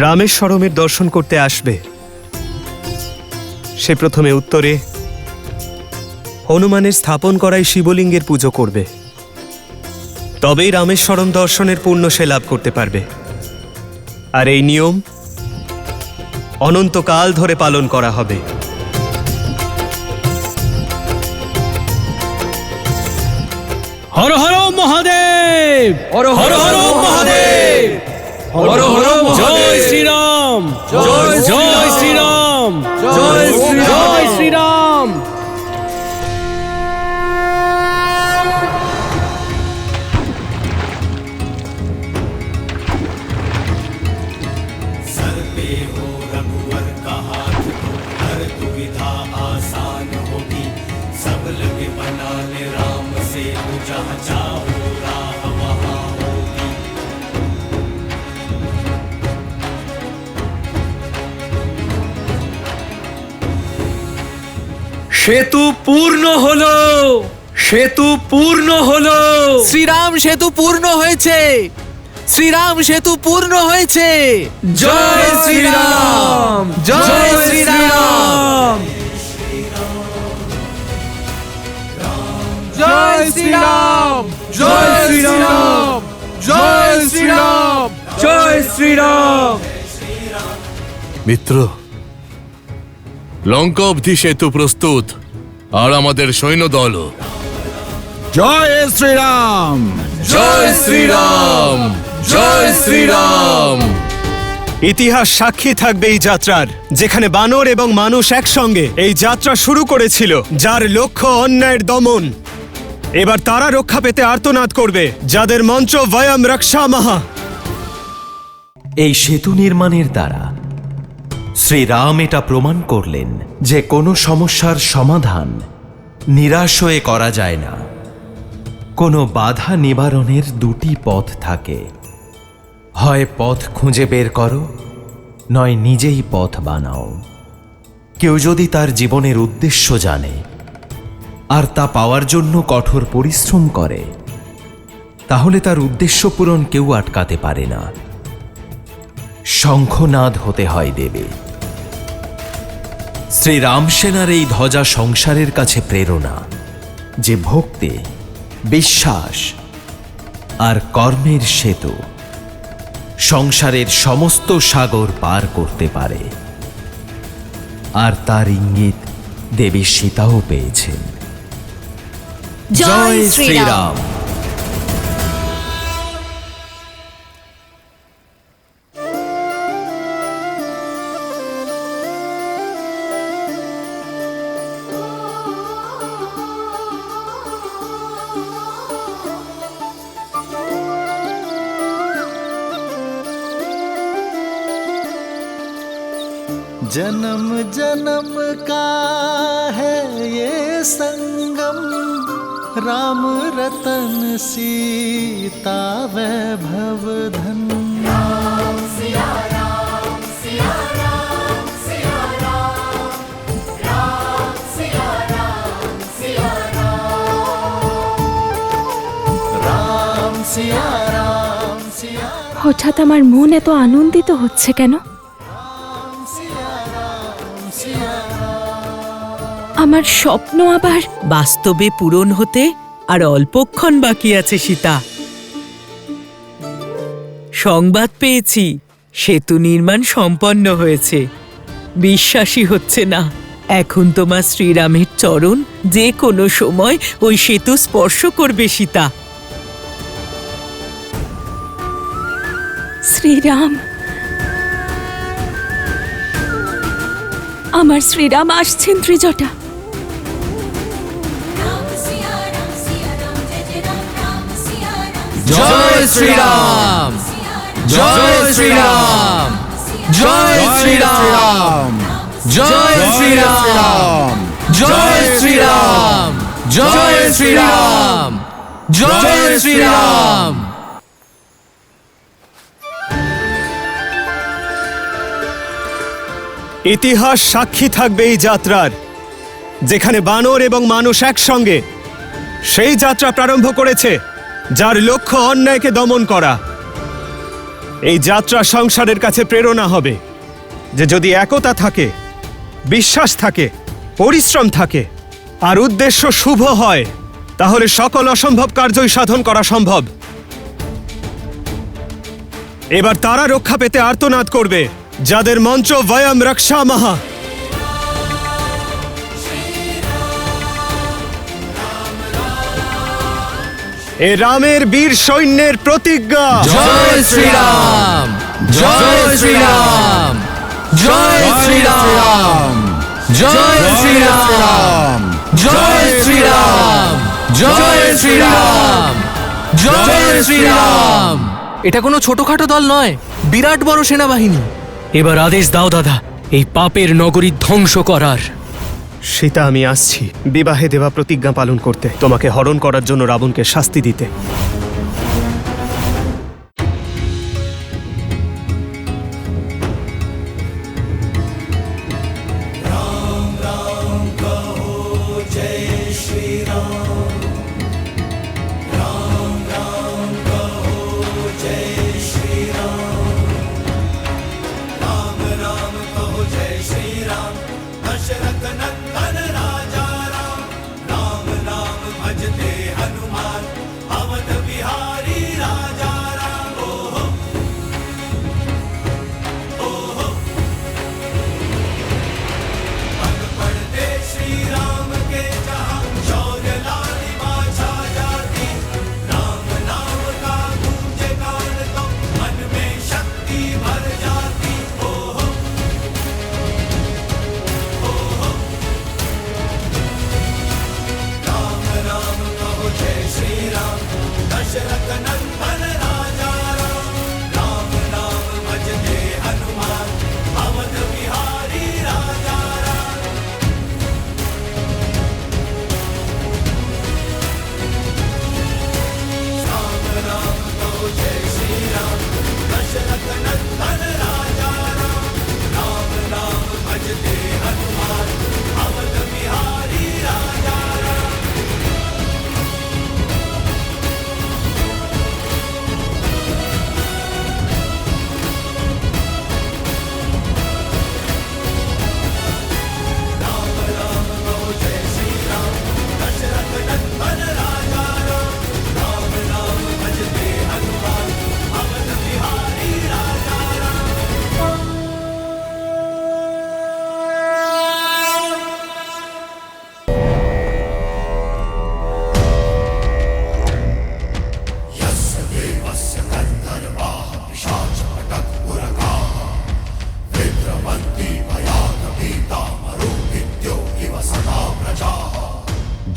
F: রামেশ্বরমের দর্শন করতে আসবে সে প্রথমে উত্তরে হনুমানের স্থাপন করাই শিবলিঙ্গের পুজো করবে। তবেই রামেশ্বরম দর্শনের পুণ্য সে লাভ করতে পারবে। আর এই নিয়ম অনন্তকাল ধরে পালন করা হবে।
E: হর হর মহাদেব, হর হর মহাদেব,
C: হর হর
E: জয় শ্রীরাম, জয় শ্রীরাম, জয় শ্রীরাম।
I: आसान होगी, सब लगे बनाने राम से
C: সেতু পূর্ণ হলো, সেতু পূর্ণ হলো।
A: শ্রীরাম সেতু পূর্ণ হয়েছে, শ্রীরাম সেতু পূর্ণ হয়েছে।
C: জয় শ্রীরাম,
A: জয় শ্রীরাম, জয় শ্রীরাম, জয় শ্রীরাম, জয় শ্রীরাম,
C: জয় শ্রীরাম।
G: মিত্র, লঙ্কা অবধি সেতু প্রস্তুত, আর আমাদের সৈন্যদলও।
H: জয় শ্রীরাম,
G: জয় শ্রীরাম, জয় শ্রীরাম।
F: ইতিহাস সাক্ষী থাকবে এই যাত্রার, যেখানে বানর এবং মানুষ একসঙ্গে এই যাত্রা শুরু করেছিল, যার লক্ষ্য অন্যায়ের দমন। এবার তারা রক্ষা পেতে আর্তনাদ করবে, যাদের মন্ত্র বয়ম রক্ষামহা।
K: এই সেতু নির্মাণের দ্বারা শ্রীরাম এটা প্রমাণ করলেন যে কোনো সমস্যার সমাধান নিরাশ হয়ে করা যায় না। কোনো বাধা নিবারণের দুটি পথ থাকে, হয় পথ খুঁজে বের করো, নয় নিজেই পথ বানাও। কেউ যদি তার জীবনের উদ্দেশ্য জানে আর তা পাওয়ার জন্য কঠোর পরিশ্রম করে, তাহলে তার উদ্দেশ্য পূরণ কেউ আটকাতে পারে না। শঙ্খনাদ হতে হয় দেবে। শ্রীরাম সেনার এই ধ্বজা সংসারের কাছে প্রেরণা, যে ভক্তি, বিশ্বাস আর কর্মের সেতু সংসারের সমস্ত সাগর পার করতে পারে। আর তার ইঙ্গিত দেবী সীতাও পেয়েছেন।
J: জয় শ্রীরাম।
I: जन्म जन्म का है ये संगम, राम रतन सीता वैभव धन। राम सिया राम, सिया राम, सिया राम, राम सिया राम, सिया राम, राम सिया राम, सिया।
N: হঠাৎ আমার মন এত আনন্দিত হচ্ছে কেন? আমার স্বপ্ন আবার
O: বাস্তবে পূরণ হতে আর অল্পক্ষণ বাকি আছে সীতা। সংবাদ পেয়েছি, সেতু নির্মাণ সম্পন্ন হয়েছে। বিশ্বাসই হচ্ছে না, এখন তোমার শ্রীরামের চরণ যে কোনো সময় ওই সেতু স্পর্শ করবে সীতা।
N: শ্রীরাম, আমার শ্রীরাম আসছেন ত্রিজটা।
A: জয় শ্রীরাম, জয় শ্রীরাম, জয় শ্রীরাম, জয় শ্রীরাম, জয় শ্রীরাম, জয় শ্রীরাম, জয় শ্রীরাম।
F: ইতিহাস সাক্ষী থাকবে এই যাত্রার, যেখানে বানর এবং মানুষ একসঙ্গে সেই যাত্রা প্রারম্ভ করেছে, যার লক্ষ্য অন্যায়কে দমন করা। এই যাত্রা সংসারের কাছে প্রেরণা হবে যে যদি একতা থাকে, বিশ্বাস থাকে, পরিশ্রম থাকে আর উদ্দেশ্য শুভ হয়, তাহলে সকল অসম্ভব কার্যই সাধন করা সম্ভব। এবার তারা রক্ষা পেতে আর্তনাদ করবে, যাদের মন্ত্র বয়ম রক্ষামহা। এ রামের বীর সৈন্যের প্রতিজ্ঞা।
A: জয় শ্রীরাম, জয় শ্রীরাম, জয় শ্রীরাম, জয় শ্রীরাম, জয় শ্রীরাম, জয় শ্রীরাম, জয় শ্রীরাম। এটা কোনো ছোটখাটো দল নয়, বিরাট বড় সেনাবাহিনী।
E: এবার আদেশ দাও দাদা, এই পাপের নগরী ধ্বংস করার।
F: সীতা, আমি আসছি বিবাহে দেওয়া প্রতিজ্ঞা পালন করতে, তোমাকে হরণ করার জন্য রাবণকে শাস্তি দিতে।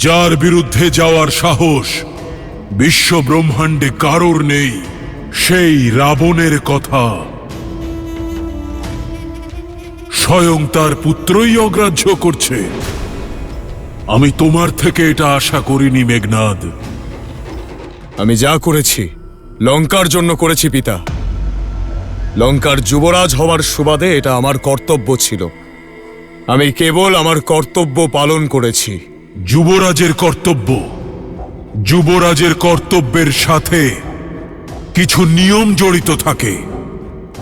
P: যার বিরুদ্ধে যাওয়ার সাহস বিশ্ব ব্রহ্মাণ্ডে কারোর নেই, সেই রাবণের কথা স্বয়ং তার পুত্রই অগ্রাহ্য করছে। আমি তোমার থেকে এটা আশা করিনি মেঘনাদ।
Q: আমি যা করেছি লঙ্কার জন্য করেছি পিতা। লঙ্কার যুবরাজ হওয়ার সুবাদে এটা আমার কর্তব্য ছিল। আমি কেবল আমার কর্তব্য পালন করেছি।
P: যুবরাজের কর্তব্য, যুবরাজের কর্তব্যের সাথে কিছু নিয়ম জড়িত থাকে।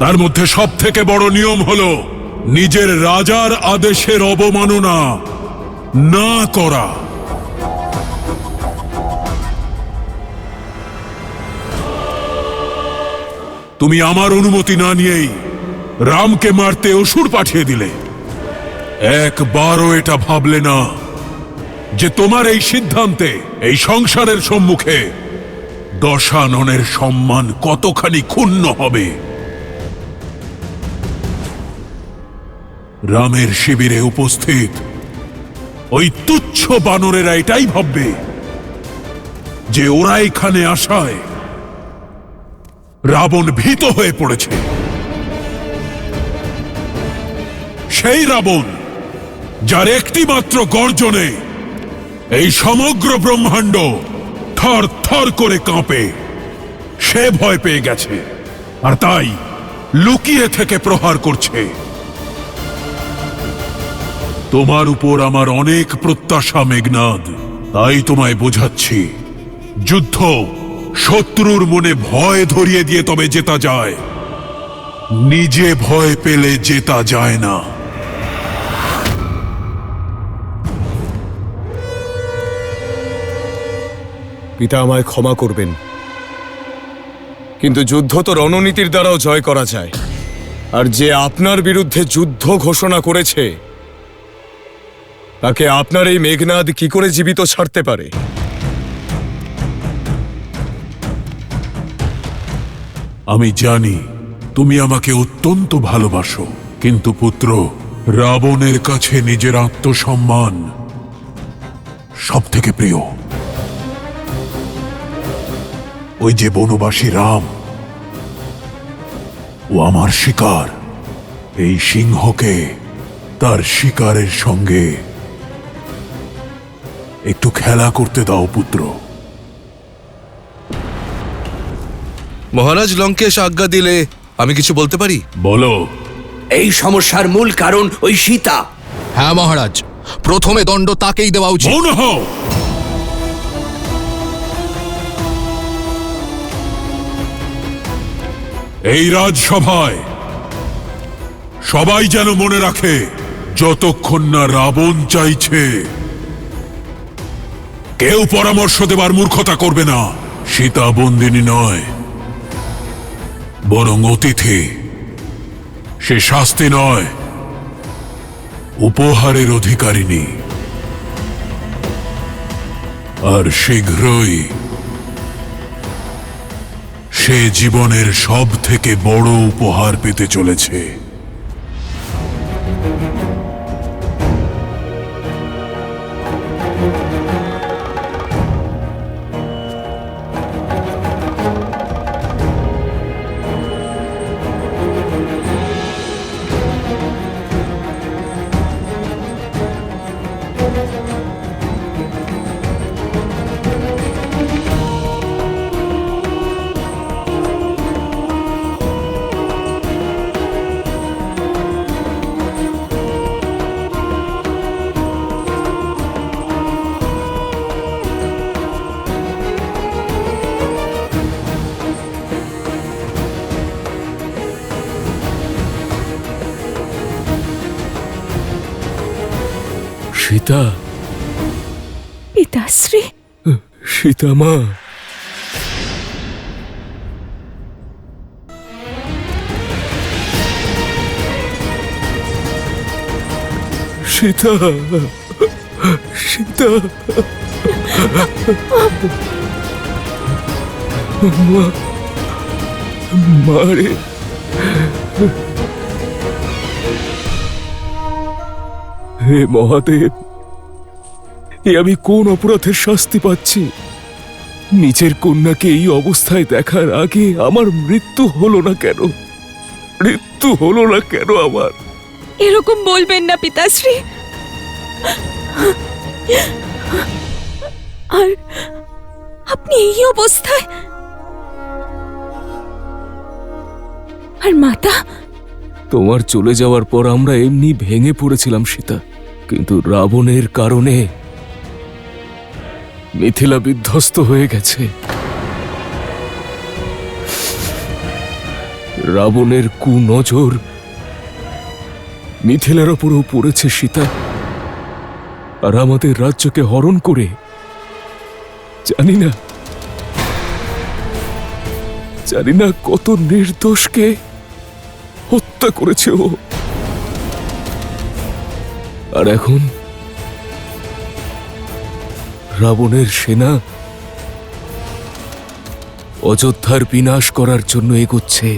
P: তার মধ্যে সব থেকে বড় নিয়ম হলো নিজের রাজার আদেশের অবমাননা না করা। তুমি আমার অনুমতি না নিয়েই রামকে মারতে অসুর পাঠিয়ে দিলে। একবারও এটা ভাবলে না যে তোমার এই সিদ্ধান্তে এই সংসারের সম্মুখে দশাননের সম্মান কতখানি ক্ষুণ্ণ হবে। রামের শিবিরে উপস্থিত ওই তুচ্ছ বানরেরা এটাই ভাববে যে ওরা এখানে আসায় রাবণ ভীত হয়ে পড়েছে। সেই রাবণ যার একটি মাত্র গর্জনে এই সমগ্র ব্রহ্মাণ্ড থর থর করে কাঁপে, সে ভয় পেয়ে গেছে আর তাই লুকিয়ে থেকে প্রহার করছে। তোমার উপর আমার অনেক প্রত্যাশা মেঘনাদ, তাই তোমায় বোঝাচ্ছি, যুদ্ধ শত্রুর মনে ভয় ধরিয়ে দিয়ে তবে জেতা যায়, নিজে ভয় পেলে জেতা যায় না।
Q: পিতা আমায় ক্ষমা করবেন, কিন্তু যুদ্ধ তো রণনীতির দ্বারাও জয় করা যায়। আর যে আপনার বিরুদ্ধে যুদ্ধ ঘোষণা করেছে তাকে আপনার এই মেঘনাদ কি করে জীবিত ছাড়তে পারে?
P: আমি জানি তুমি আমাকে অত্যন্ত ভালোবাসো, কিন্তু পুত্র, রাবণের কাছে নিজের আত্মসম্মান সব থেকে প্রিয়। ওই যে বনবাসী রাম, ও আমার শিকার। এই সিংহকে তার শিকারের সঙ্গে একটু খেলা করতে দাও পুত্র।
G: মহারাজ লঙ্কেশ আজ্ঞা দিলে আমি কিছু বলতে পারি?
P: বলো।
C: এই সমস্যার মূল কারণ ওই সীতা।
A: হ্যাঁ মহারাজ, প্রথমে দণ্ড তাকেই দেওয়া উচিত।
P: মৌন হও। এই রাজসভায় সবাই যেন মনে রাখে, যতক্ষণ না রাবণ চাইছে, কেউ পরামর্শ দেবার মূর্খতা করবে না। সীতা বন্দিনী নয়, বরং অতিথি। সে শাস্তি নয়, উপহারের অধিকারিণী। আর শীঘ্রই সে জীবনের সব থেকে বড় উপহার পেতে চলেছে।
D: সীতা,
N: পিতাশ্রী,
D: সীতা মা, সীতা, সীতা, মারে। হে মহাদেব, এ আমি কোন অপরাধের শাস্তি পাচ্ছি? নিজের কন্যাকে এই অবস্থায় দেখার আগে আমার মৃত্যু হলো না কেন? মৃত্যু হলো না কেন আমার?
N: এরকম বলবেন না পিতাশ্রী। আর আপনি এই অবস্থায়। আর মাতা?
D: তোমার চলে যাওয়ার পর আমরা এমনি ভেঙে পড়েছিলাম সীতা, কিন্তু রাবণের কারণে মিথিলা বিধ্বস্ত হয়ে গেছে। রাবণের কুনজর মিথিলার ওপরও পড়েছে সীতা, আর আমাদের রাজ্যকে হরণ করে জানি না কত নির্দোষকে হত্যা করেছে ও। আর এখন রাবণের সেনা অযোধ্যার বিনাশ করার জন্য এগোচ্ছে।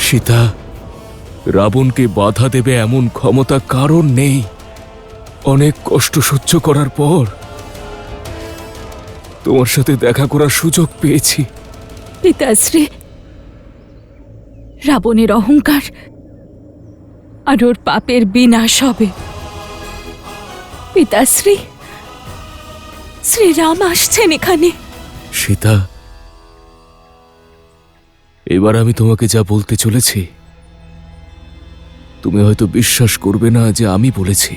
D: সীতা, রাবণকে বাধা দেবে এমন ক্ষমতা কারণ নেই। অনেক কষ্ট সহ্য করার পর তোমার সাথে দেখা করার সুযোগ পেয়েছি।
N: পিতাশ্রী, রাবণের অহংকার আর ওর পাপের বিনাশ হবে। পিতাশ্রী, শ্রীরাম আসছেন এখানে।
D: সীতা, এবার আমি তোমাকে যা বলতে চলেছি তুমি হয়তো বিশ্বাস করবে না যে আমি বলেছি।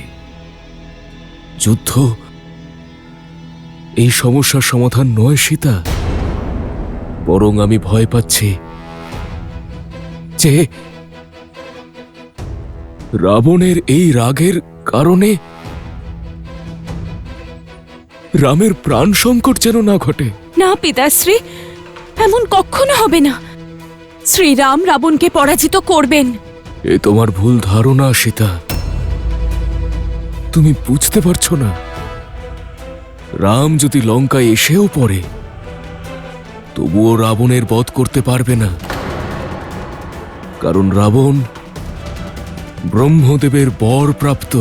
D: যুদ্ধ এই সমস্যার সমাধান নয় সীতা, বরং আমি ভয় পাচ্ছি যে রাবণের এই রাগের কারণে রামের প্রাণ সংকট যেন না ঘটে।
N: না পিতাশ্রী, এমন কখনো হবে না। শ্রীরাম রাবণকে পরাজিত করবেন।
D: এ তোমার ভুল ধারণা সীতা, তুমি বুঝতে পারছো না। রাম যদি লঙ্কায় এসেও পড়ে তবুও রাবণের বধ করতে পারবে না, কারণ রাবণ ব্রহ্মদেবের বর প্রাপ্ত।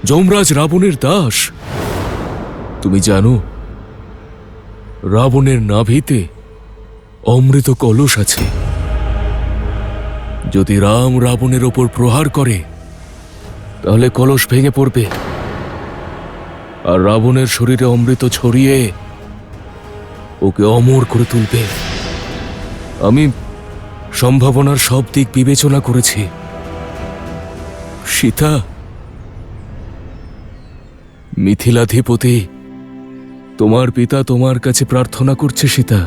D: যমরাজ রাবণের দাস। তুমি জানো রাবণের নাভিতে অমৃত কলস আছে। যদি রাম রাবণের ওপর প্রহার করে তাহলে কলস ভেঙে পড়বে, আর রাবণের শরীরে অমৃত ছড়িয়ে ওকে অমর করে তুলবে। আমি সম্ভাবনার সব দিক বিবেচনা করেছি। সীতা, মিথিলাধিপতি, তোমার পিতা তোমার কাছে প্রার্থনা করছে। সীতা,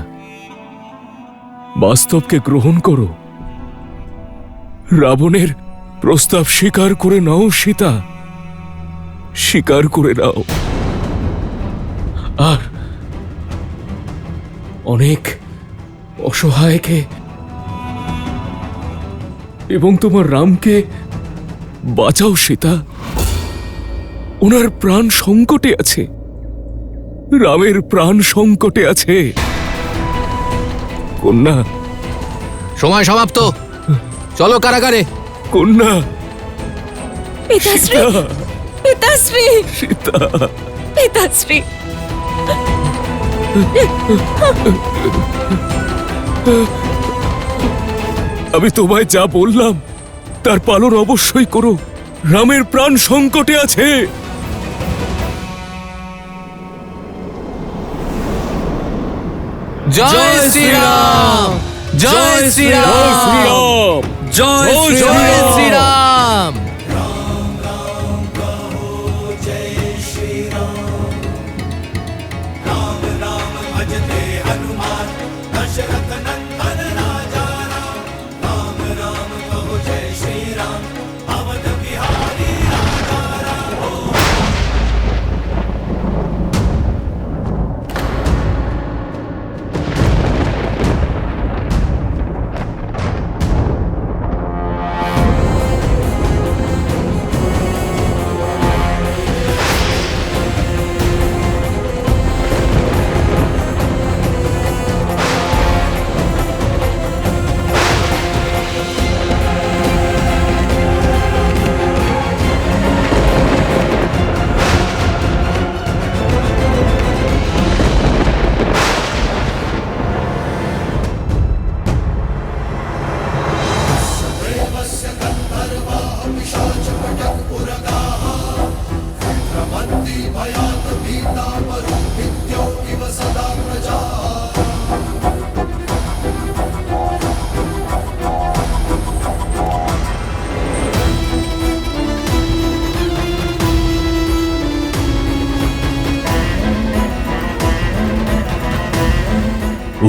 D: বাস্তবকে গ্রহণ করো, রাবণের প্রস্তাব স্বীকার করে নাও। সীতা, স্বীকার করে নাও। আর অনেক অসহায়কে এবং তোমার রামকে বাঁচাও। সীতা, ওনার প্রাণ সংকটে আছে, রামের প্রাণ সংকটে আছে। কন্যা,
A: সময় সমাপ্ত, চলো কারাগারে।
D: কন্যা,
N: পিতাশ্রী, পিতাশ্রী,
D: সীতা,
N: পিতাশ্রী।
D: আমি তোমায় যা বললাম তার পালন অবশ্যই করো। রামের প্রাণ সংকটে আছে।
A: জয় শ্রীরাম, জয় শ্রীরাম, জয় শ্রীরাম।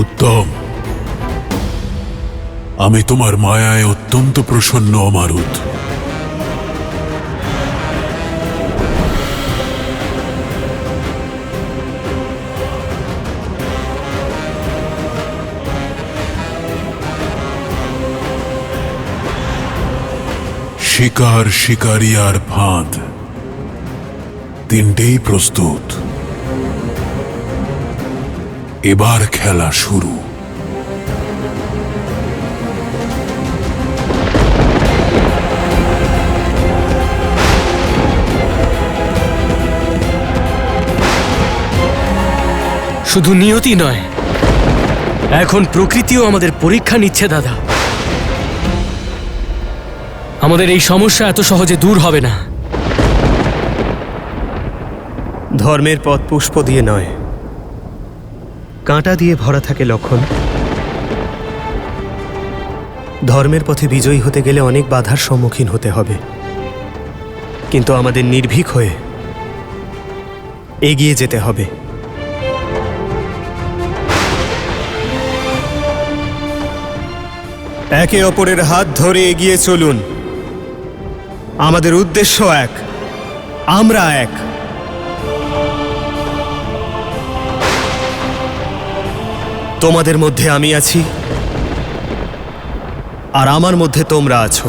P: উত্তম, আমি তোমার মায়ায় অত্যন্ত প্রসন্ন। অমারুত, শিকার, শিকারি আর ফাঁদ তিনটেই প্রস্তুত। এবার খেলা শুরু।
E: শুধু নিয়তি নয়, এখন প্রকৃতিও আমাদের পরীক্ষা নিচ্ছে দাদা। আমাদের এই সমস্যা এত সহজে দূর হবে না।
F: ধর্মের পথ পুষ্প দিয়ে নয়, কাঁটা দিয়ে ভরা থাকে লক্ষণ। ধর্মের পথে বিজয়ী হতে গেলে অনেক বাধার সম্মুখীন হতে হবে, কিন্তু আমাদের নির্ভীক হয়ে এগিয়ে যেতে হবে। একে অপরের হাত ধরে এগিয়ে চলুন। আমাদের উদ্দেশ্য এক, আমরা এক। তোমাদের মধ্যে আমি আছি, আর আমার মধ্যে তোমরা আছো।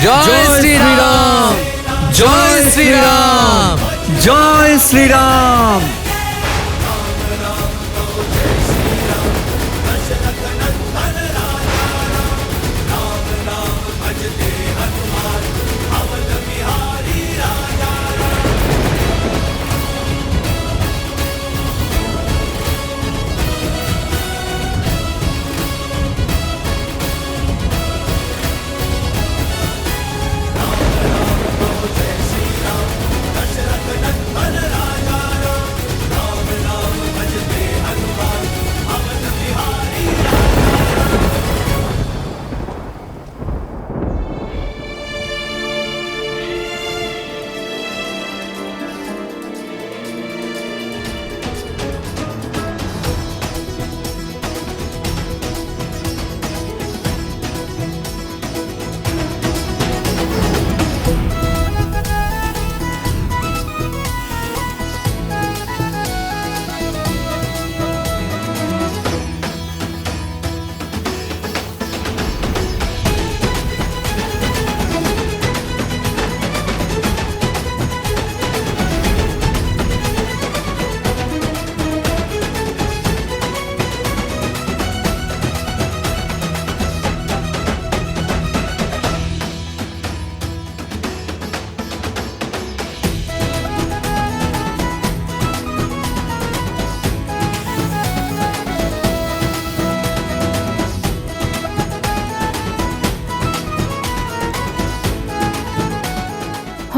A: জয় শ্রীরাম, জয় শ্রীরাম,
B: জয় শ্রীরাম।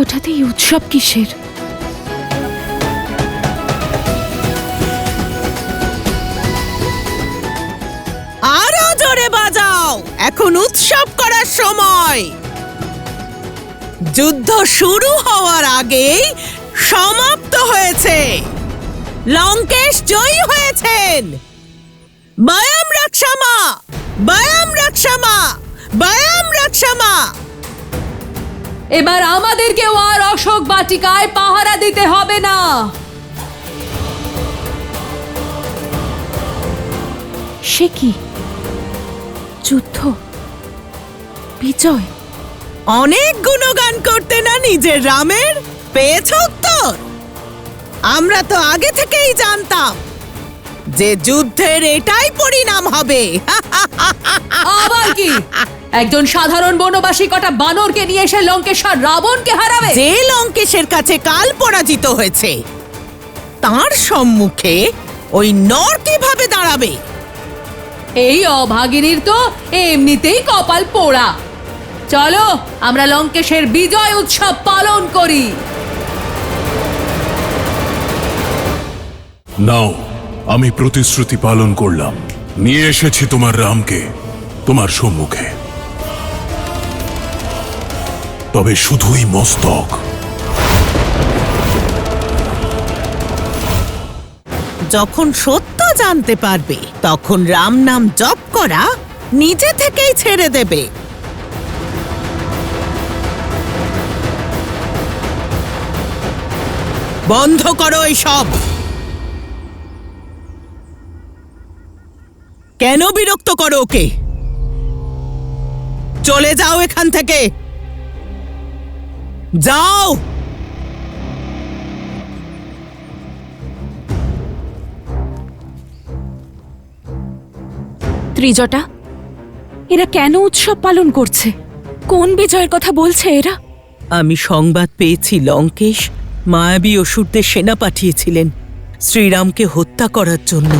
N: হঠাৎ এই উৎসব কিসের?
O: আরো জোরে বাজাও, এখন উৎসব করার সময়। যুদ্ধ শুরু হওয়ার আগেই সমাপ্ত হয়েছে। লঙ্কেশ জয়ী হয়েছেন। বয়াম রক্ষামা, বয়াম রক্ষামা, বয়াম রক্ষামা।
M: এবার আমাদেরকেও আর অশোক বাটিকায় পাহারা দিতে হবে না।
N: সে কি? যুদ্ধ, বিজয়।
O: অনেক গুণগান করতে না নিজের রামের, পেয়েছ উত্তর। আমরা তো আগে থেকেই জানতাম যে যুদ্ধের এটাই পরিণাম হবে।
M: আবার কি? একজন সাধারণ বনবাসী কটা বানরকে নিয়ে এসে লঙ্কেশ্বর রাবণকে হারাবে?
O: যে লঙ্কেশের কাছে কাল পরাজিত হয়েছে তার সম্মুখে ওই নর কিভাবে দাঁড়াবে?
M: এই অভাগিনীর তো এমনিতেই কপাল পোড়া। চলো আমরা লঙ্কেশের বিজয় উৎসব পালন করি।
P: নাও, আমি প্রতিশ্রুতি পালন করলাম, নিয়ে এসেছি তোমার রামকে তোমার সম্মুখে। তবে শুধুই মস্তক।
O: যখন সত্য জানতে পারবে তখন রাম নাম জপ করা নিজে থেকেই ছেড়ে দেবে। বন্ধ করো এসব। কেন বিরক্ত করো ওকে? চলে যাও এখান থেকে, যাও।
N: ত্রিজটা, এরা কেন উৎসব পালন করছে? কোন বিজয়ের কথা বলছে এরা?
O: আমি সংবাদ পেয়েছি লঙ্কেশ মায়াবী অসুরদের সেনা পাঠিয়েছিলেন শ্রীরামকে হত্যা করার জন্য।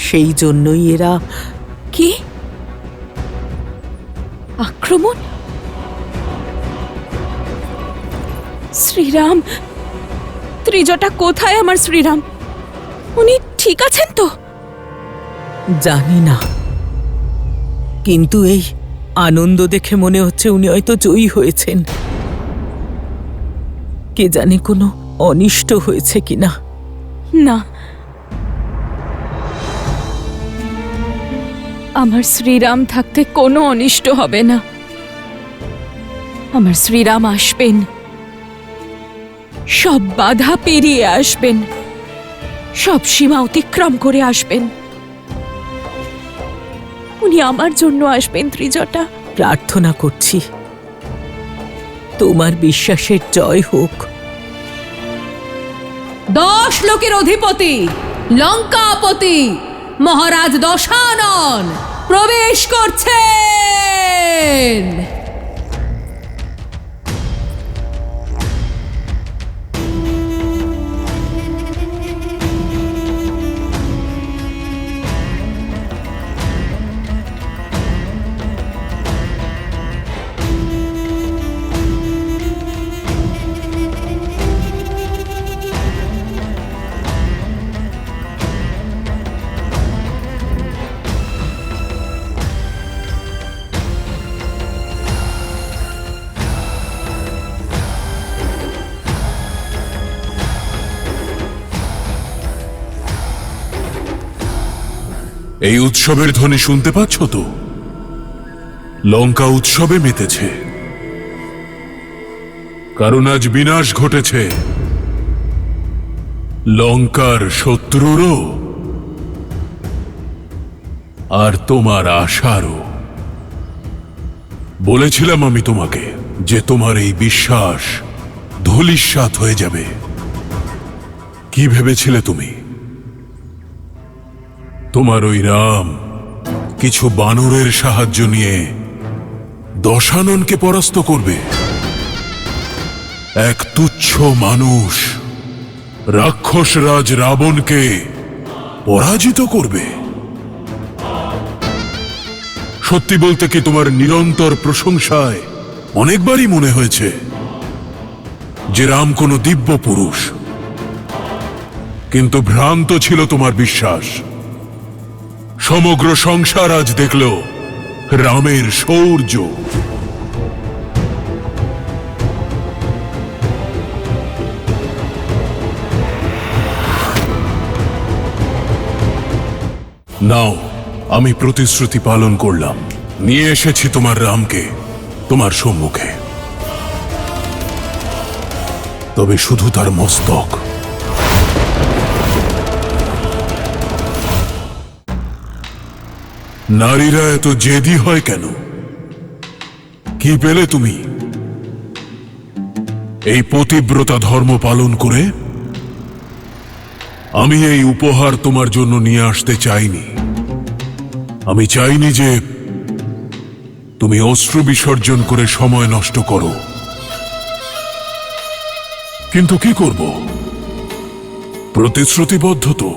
O: সেই জন্যই এরা।
N: কি আক্রমণ? শ্রীরাম, ত্রিজটা কোথায় আমার শ্রীরাম? উনি ঠিক আছেন তো?
O: জানি না, কিন্তু এই আনন্দ দেখে মনে হচ্ছে উনি হয়তো জয়ী হয়েছেন। কে জানে কোনো অনিষ্ট হয়েছে কিনা।
N: না, আমার শ্রীরাম থাকতে কোনো অনিষ্ট হবে না। আমার শ্রীরাম আসবেন, সব বাধা পেরিয়ে আসবেন, সব সীমা অতিক্রম করে আসবেন। উনি আমার জন্য আসবেন ত্রিজটা।
O: প্রার্থনা করছি তোমার বিশ্বাসের জয় হোক।
M: 10 লোকের অধিপতি লঙ্কাপতি মহারাজ দশানন প্রবেশ করছেন।
P: এই উৎসবের ধ্বনি শুনতে পাচ্ছ তো? লঙ্কা উৎসবে মেতেছে, কারণ আজ বিনাশ ঘটেছে লঙ্কার শত্রুরও আর তোমার আশারও। বলেছিলাম আমি তোমাকে যে তোমার এই বিশ্বাস ধূলিসাৎ হয়ে যাবে। কি ভেবেছিলে তুমি? তোমার ওই রাম কিছু বানরের সাহায্য নিয়ে দশাননকে পরাস্ত করবে? এক তুচ্ছ মানুষ রাক্ষসরাজ রাবণকে পরাজিত করবে? সত্যি বলতে কি তোমার নিরন্তর প্রশংসায় অনেকবারই মনে হয়েছে যে রাম কোনো দিব্য পুরুষ, কিন্তু ভ্রান্ত ছিল তোমার বিশ্বাস। সমগ্র সংসার আজ দেখল রামের শৌর্য। নাও, আমি প্রতিশ্রুতি পালন করলাম, নিয়ে এসেছি তোমার রামকে তোমার সম্মুখে। তবে শুধু তার মস্তক। নারীরা এত জেদি হয় কেন? কি পেলে তুমি এই পতিব্রতা ধর্ম পালন করে? আমি এই উপহার তোমার জন্য নিয়ে আসতে চাইনি। আমি চাইনি যে তুমি অশ্রু বিসর্জন করে সময় নষ্ট করো। কিন্তু কি করব? প্রতিশ্রুতিবদ্ধ তো।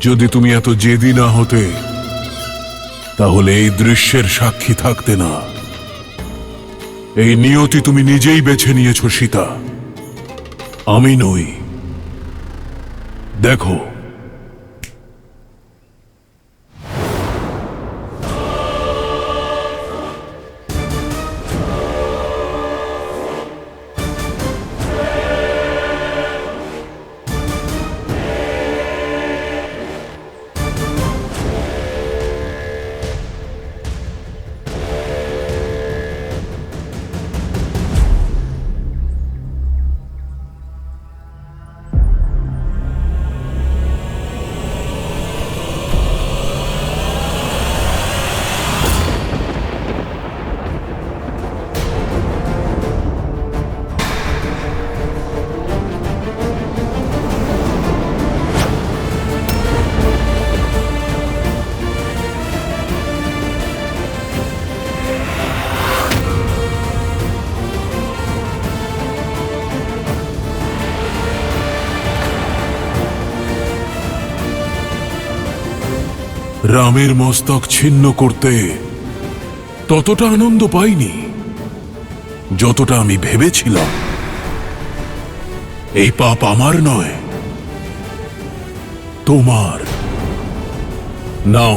P: যদি তুমি এত জেদি না হতে, তাহলে এই দৃশ্যের সাক্ষী থাকতে না। এই নিয়তি তুমি নিজেই বেছে নিয়েছ সীতা, আমি নই। দেখো, রামের মস্তক ছিন্ন করতে ততটা আনন্দ পাইনি যতটা আমি ভেবেছিলাম। এই পাপ আমার নয়, তোমার। নাও,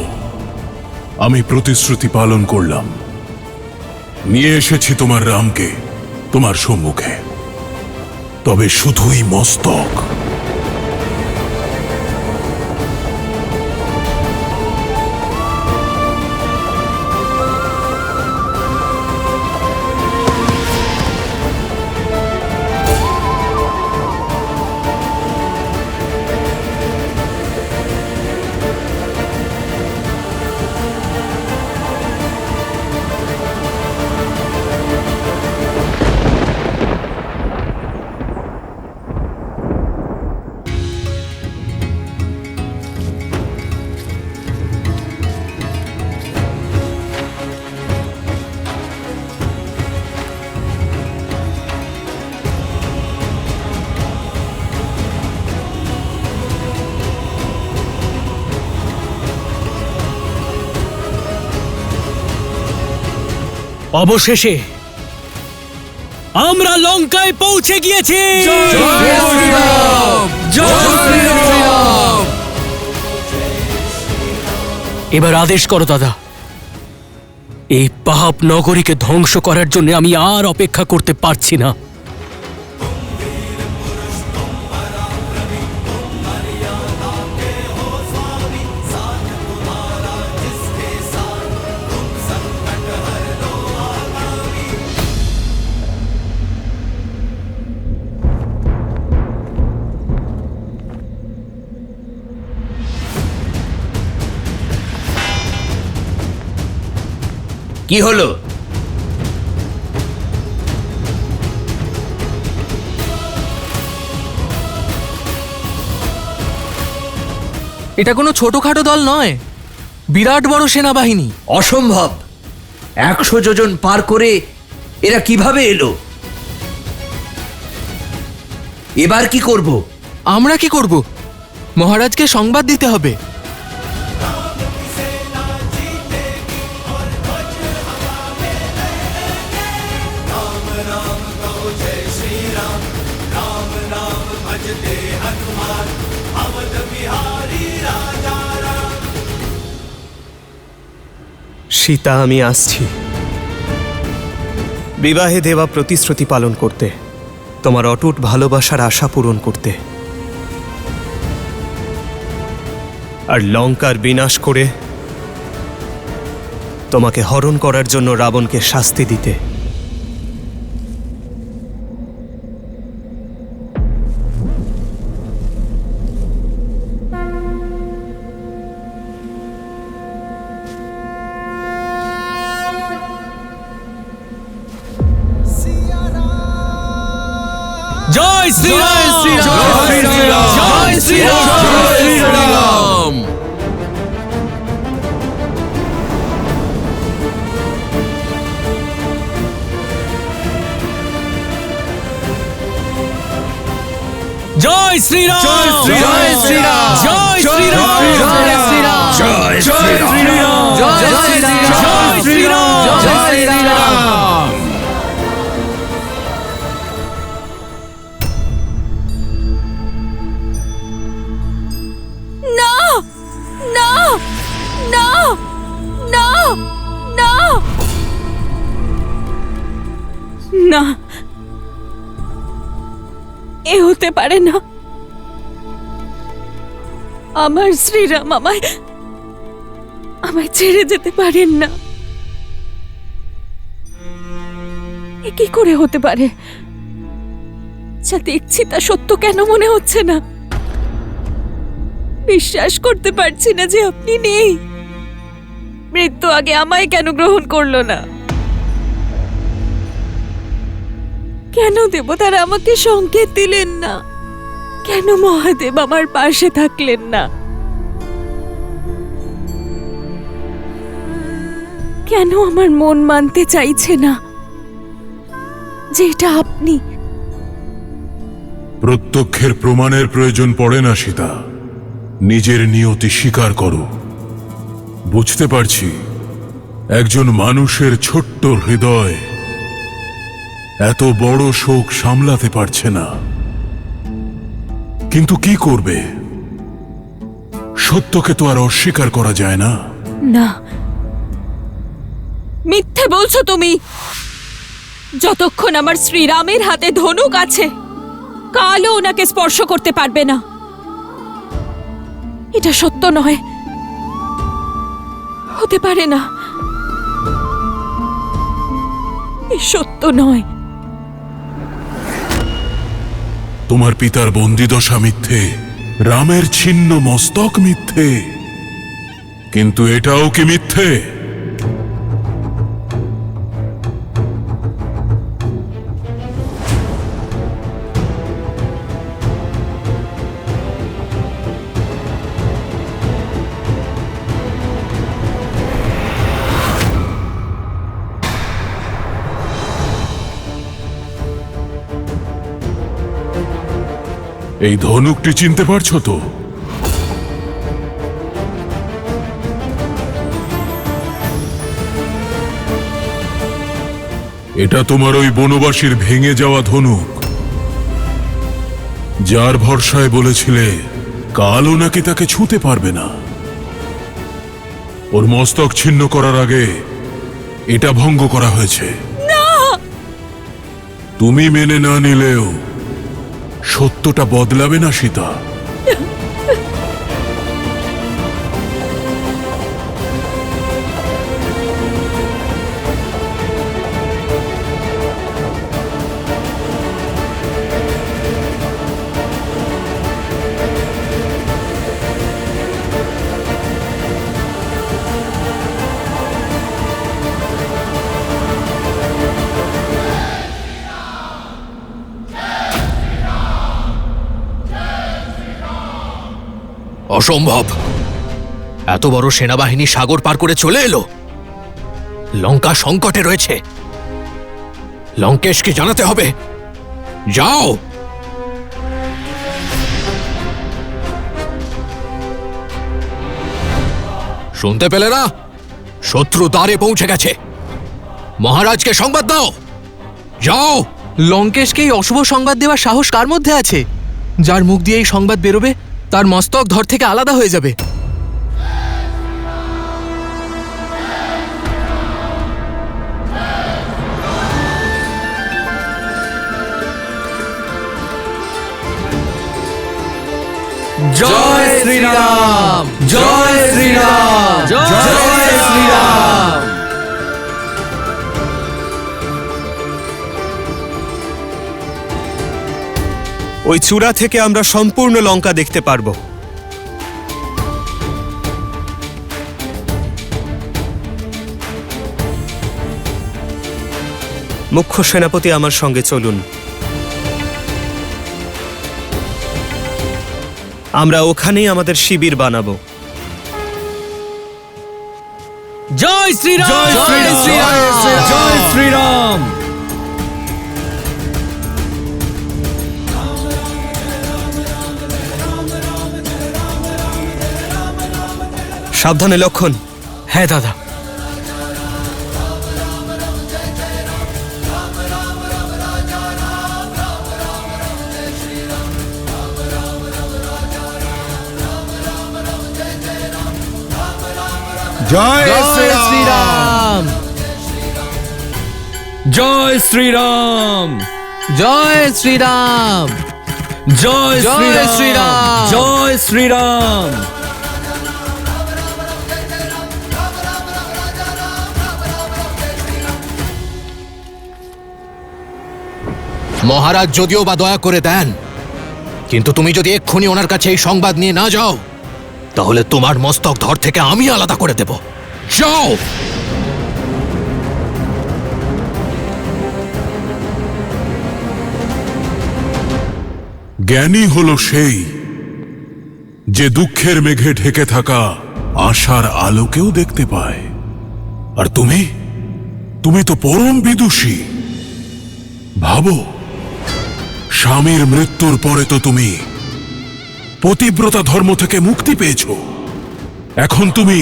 P: আমি প্রতিশ্রুতি পালন করলাম, নিয়ে এসেছি তোমার রামকে তোমার সম্মুখে। তবে শুধুই মস্তক।
E: অবশেষে আমরা লঙ্কায় পৌঁছে গিয়েছি। এবার আদেশ করো দাদা, এই পাহাপ নগরীকে ধ্বংস করার জন্য আমি আর অপেক্ষা করতে পারছি না।
C: কি হলো?
A: এটা কোনো ছোটখাটো দল নয়, বিরাট বড় সেনাবাহিনী।
C: অসম্ভব! 100 যোজন পার করে এরা কিভাবে এলো? এবার কি করব?
A: আমরা কি করব? মহারাজকে সংবাদ দিতে হবে।
F: সীতা, আমি আসছি বিবাহে দেওয়া প্রতিশ্রুতি পালন করতে, তোমার অটুট ভালোবাসার আশা পূরণ করতে, আর লঙ্কার বিনাশ করে তোমাকে হরণ করার জন্য রাবণকে শাস্তি দিতে।
D: জয় শ্রীরাম, জয় শ্রীরাম, জয় শ্রীরাম, জয় শ্রীরাম। জয় শ্রীরাম, জয় শ্রীরাম, জয় শ্রীরাম, জয় শ্রীরাম, জয় শ্রীরাম, জয় শ্রীরাম, জয় শ্রীরাম।
N: না না না না না না, এ হতে পারে না। আমার শ্রীরাম আমায় ছেড়ে যেতে পারেন না। এ কি করে হতে পারে? যা দেখছি তা সত্য কেন মনে হচ্ছে না? বিশ্বাস করতে পারছি না যে আপনি নেই। মৃত্যু আগে আমায় কেন গ্রহণ করলো না? কেন দেবতারা আমাকে সংকেত দিলেন না? কেন মহাদেব আমার পাশে থাকলেন না? কেন আমার মন মানতে চাইছে না যে এটা আপনি?
P: প্রত্যক্ষের প্রমাণের প্রয়োজন পড়ে না সীতা, নিজের নিয়তি স্বীকার করো। বুঝতে পারছি একজন মানুষের ছোট্ট হৃদয় এত বড় শোক সামলাতে পারছে না, কিন্তু কি করবে? সত্যকে তো আর অস্বীকার করা যায় না।
N: না, মিথ্যে বলছো তুমি। যতক্ষণ আমার শ্রীরামের হাতে ধনুক আছে, কালও ওনাকে স্পর্শ করতে পারবে না। এটা সত্য নয়, হতে পারে না, এ সত্য নয়।
P: তোমার পিতার বন্দিদশা মিথ্যে, রামের ছিন্ন মস্তক মিথ্যে, কিন্তু এটাও কি মিথ্যে? এই ধনুকটি চিনতে পারছো তো? এটা তোমার ওই বনবাসীর ভেঙে যাওয়া ধনুক, যার ভরসায় বলেছিলে কালও নাকি তাকে ছুঁতে পারবে না। ওর মস্তক ছিন্ন করার আগে এটা ভঙ্গ করা হয়েছে। তুমি মেনে না নিলেও সত্যটা বদলাবে না সীতা।
A: অসম্ভব! এত বড় সেনাবাহিনী সাগর পার করে চলে এলো। লঙ্কা সংকটে রয়েছে, লঙ্কেশকে জানাতে হবে। যাও। শুনতে পেলে না? শত্রু দ্বারে পৌঁছে গেছে। মহারাজকে সংবাদ দাও। যাও।
R: লঙ্কেশকে এই অশুভ সংবাদ দেওয়ার সাহস কার মধ্যে আছে? যার মুখ দিয়ে এই সংবাদ বেরোবে তার মস্তক ধর থেকে আলাদা হয়ে যাবে।
C: জয় শ্রীরাম, জয় শ্রীরাম, জয় শ্রীরাম।
F: ওই চূড়া থেকে আমরা সম্পূর্ণ লঙ্কা দেখতে পারবো। মুখ্য সেনাপতি আমার সঙ্গে চলুন। আমরা ওখানেই আমাদের শিবির বানাবো।
E: জয় শ্রীরাম,
C: জয় শ্রীরাম, জয় শ্রীরাম।
F: সাবধানে লক্ষণ।
E: হ্যাঁ দাদা।
H: জয়
C: শ্রীরাম, জয় শ্রীরাম, জয় শ্রীরাম, জয় শ্রীরাম, জয় শ্রীরাম।
A: মহারাজ যদিও বা দয়া করে দেন, কিন্তু তুমি যদি এক্ষুনি ওনার কাছে এই সংবাদ নিয়ে না যাও, তাহলে তোমার মস্তক ধর থেকে আমি আলাদা করে দেব। যাও।
P: জ্ঞানী হলো সেই যে দুঃখের মেঘে ঢেকে থাকা আশার আলোকেও দেখতে পায়। আর তুমি তো পরম বিদুষী। ভাবো, স্বামীর মৃত্যুর পরে তো তুমি পতিব্রতা ধর্ম থেকে মুক্তি পেয়েছ। এখন তুমি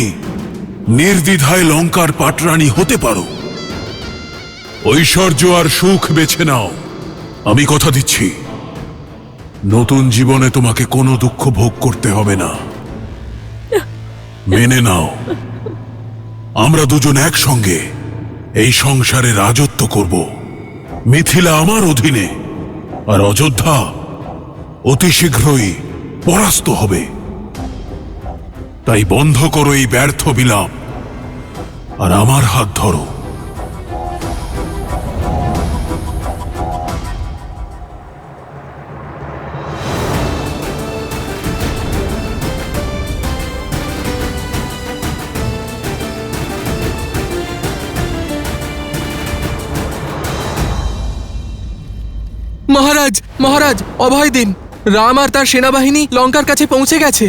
P: নির্দ্বিধায় লঙ্কার পাটরানী হতে পারো। ঐশ্বর্য আর সুখ বেছে নাও। আমি কথা দিচ্ছি, নতুন জীবনে তোমাকে কোনো দুঃখ ভোগ করতে হবে না। মেনে নাও, আমরা দুজন একসঙ্গে এই সংসারে রাজত্ব করব। মিথিলা আমার অধীনে, আর অযোধ্যা অতি শীঘ্রই পরাস্ত হবে। তাই বন্ধ করো এই ব্যর্থ বিলাপ, আর আমার হাত ধরো।
R: মহারাজ, মহারাজ, অভয় দিন। রাম আর তার সেনাবাহিনী লঙ্কার কাছে পৌঁছে গেছে।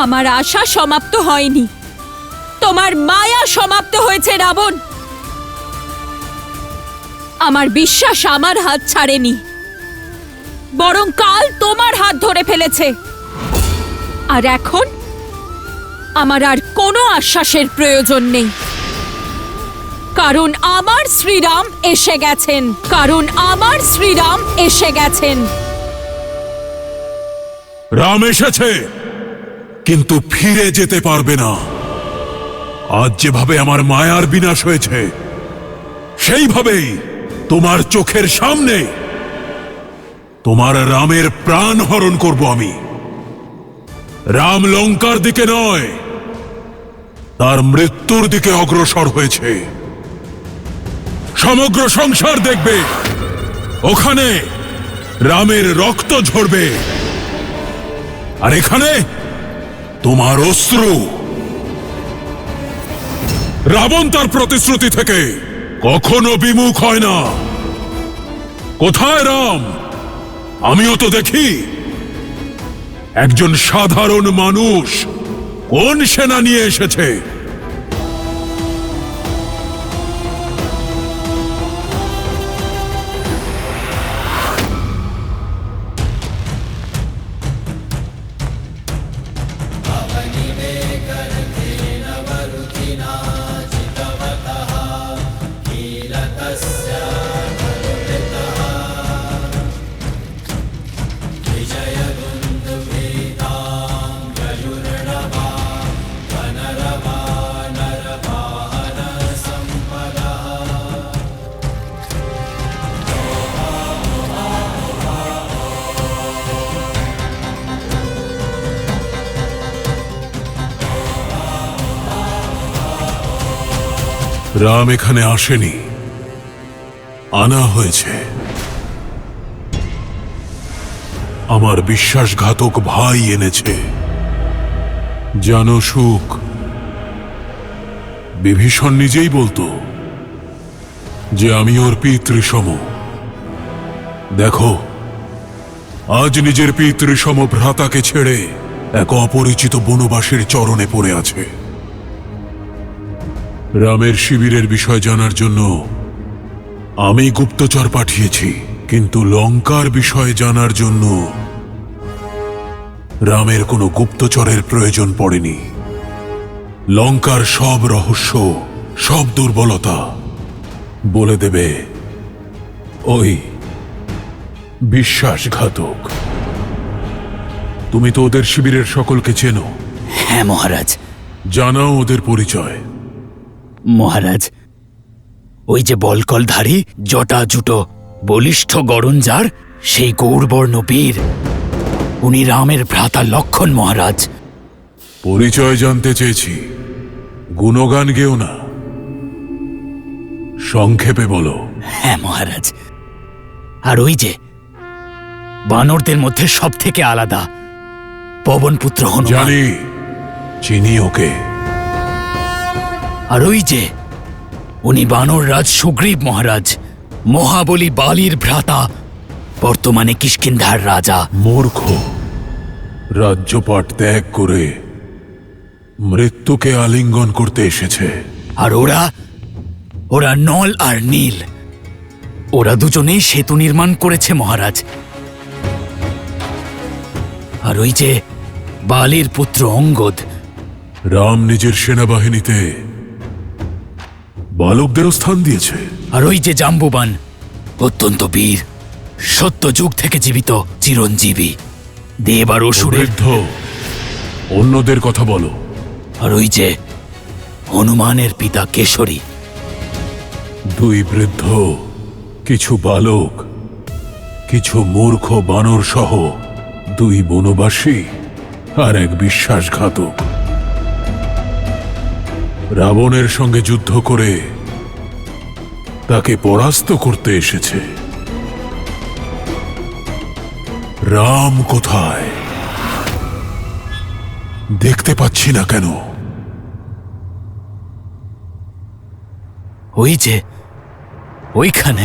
N: আমার আশা সমাপ্ত হয়নি, তোমার মায়া সমাপ্ত হয়েছে রাবণ। আমার বিশ্বাস আমার হাত ছাড়েনি, বরং কাল তোমার হাত ধরে ফেলেছে। আর এখন আমার আর কোনো আশ্বাসের প্রয়োজন নেই, কারণ আমার শ্রীরাম এসে গেছেন, কারণ আমার শ্রীরাম এসে গেছেন।
P: রাম এসেছে, কিন্তু ফিরে যেতে পারবে না। আজ যেভাবে আমার মায়ার বিনাশ হয়েছে, সেইভাবেই তোমার চোখের সামনে তোমার রামের প্রাণ হরণ করব আমি। রাম লঙ্কার দিকে নয়, তার মৃত্যুর দিকে অগ্রসর হয়েছে। সমগ্র সংসার দেখবে, ওখানে রামের রক্ত ঝরবে, আর এখানে তোমার অশ্রু। রাবণ তার প্রতিশ্রুতি থেকে কখনো বিমুখ হয় না। কোথায় রাম? আমিও তো দেখি। একজন সাধারণ মানুষ কোন সেনা নিয়ে এসেছে? রাম এখানে আসেনি, আনা হয়েছে। আমার বিশ্বাসঘাতক ভাই এনেছে। জানো সুখ, বিভীষণ নিজেই বলতো যে আমি ওর পিতৃসম। দেখো, আজ নিজের পিতৃসম ভ্রাতাকে ছেড়ে এক অপরিচিত বনবাসীর চরণে পড়ে আছে। রামের শিবিরের বিষয় জানার জন্য আমি গুপ্তচর পাঠিয়েছি, কিন্তু লঙ্কার বিষয় জানার জন্য রামের কোনো গুপ্তচরের প্রয়োজন পড়েনি। লঙ্কার সব রহস্য, সব দুর্বলতা বলে দেবে ওই বিশ্বাসঘাতক। তুমি তো ওদের শিবিরের সকলকে চেনো।
S: হ্যাঁ মহারাজ।
P: জানাও ওদের পরিচয়।
S: মহারাজ, ওই যে বলকলধারী, জটা জুটো, বলিষ্ঠ গড়নজার, সেই গৌরবর্ণ বীর, উনি রামের ভ্রাতা লক্ষণ মহারাজ।
P: পরিচয় জানতে চেয়েছি, গুণগান গেও না, সংক্ষেপে বলো।
S: হ্যাঁ মহারাজ। আর ওই যে বানরদের মধ্যে সব থেকে আলাদা পবনপুত্র হনুমান।
P: জানি, চিনি ওকে।
S: আর ওই যে উনি বানর রাজ সুগ্রীব মহারাজ, মহাবলী বালির ভ্রাতা, বর্তমানে কিষ্কিন্ধার রাজা।
P: মূর্খ, রাজ্যপাট ত্যাগ করে মৃত্যুকে আলিঙ্গন করতে এসেছে।
S: আর ওরা নল আর নীল, ওরা দুজনেই সেতু নির্মাণ করেছে মহারাজ। আর ওই যে বালির পুত্র অঙ্গদ,
P: রাম নিজের সেনাবাহিনীতে বালকদেরও স্থান দিয়েছে।
S: আর ওই যে জাম্বুবান, অত্যন্ত বীর, সত্য যুগ থেকে জীবিত চিরঞ্জীবী, দেব আর অসুরের।
P: অন্যদের কথা বলো।
S: আর ওই যে হনুমানের পিতা কেশরী।
P: দুই বৃদ্ধ, কিছু বালক, কিছু মূর্খ বানর সহ দুই বনবাসী আর এক বিশ্বাসঘাতক। রাবণের সঙ্গে যুদ্ধ করে তাকে পরাস্ত করতে এসেছে। রাম কোথায়? দেখতে পাচ্ছি না কেন?
S: ওই যে ওইখানে।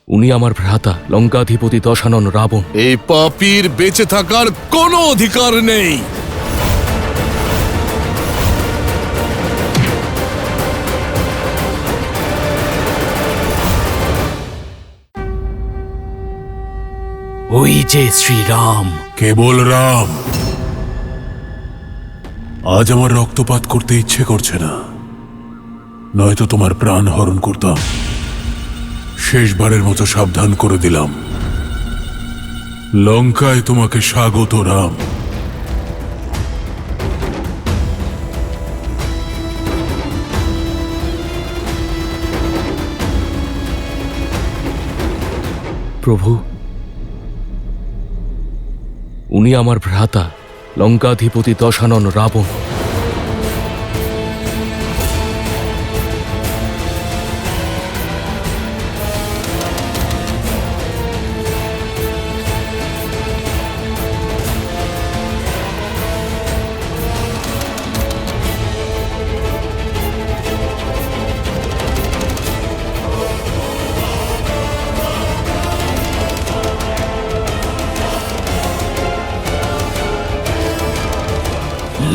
D: উনি আমার ভ্রাতা, লঙ্কাধিপতি দশানন রাবণ।
G: এই পাপীর বেঁচে থাকার কোনো অধিকার নেই।
S: ওই যে শ্রীরাম।
P: কেবল রাম। আজ আমার রক্তপাত করতে ইচ্ছে করছে না, নয়তো তোমার প্রাণ হরণ করতাম। শেষবারের মতো সাবধান করে দিলাম, লঙ্কায় তোমাকে স্বাগত রাম।
D: প্রভু, উনি আমার ভ্রাতা লঙ্কাধিপতি দশানন রাবণ।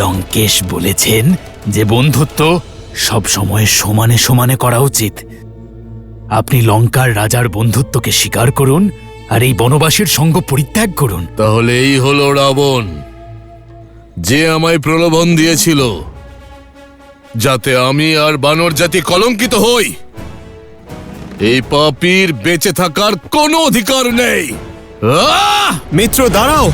S: লঙ্কেশ বলেছেন যে বন্ধুত্ব সব সময় সমানে সমানে করা উচিত। আপনি লঙ্কার রাজার বন্ধুত্বকে স্বীকার করুন আর এই বনবাসীর সঙ্গ পরিত্যাগ করুন।
G: তাহলে এই হলো রাবণ, যে আমায় প্রলোভন দিয়েছিল যাতে আমি আর বানর জাতি কলঙ্কিত হই। এই পাপীর বেঁচে থাকার কোনো অধিকার নেই।
F: মিত্র দাঁড়াও।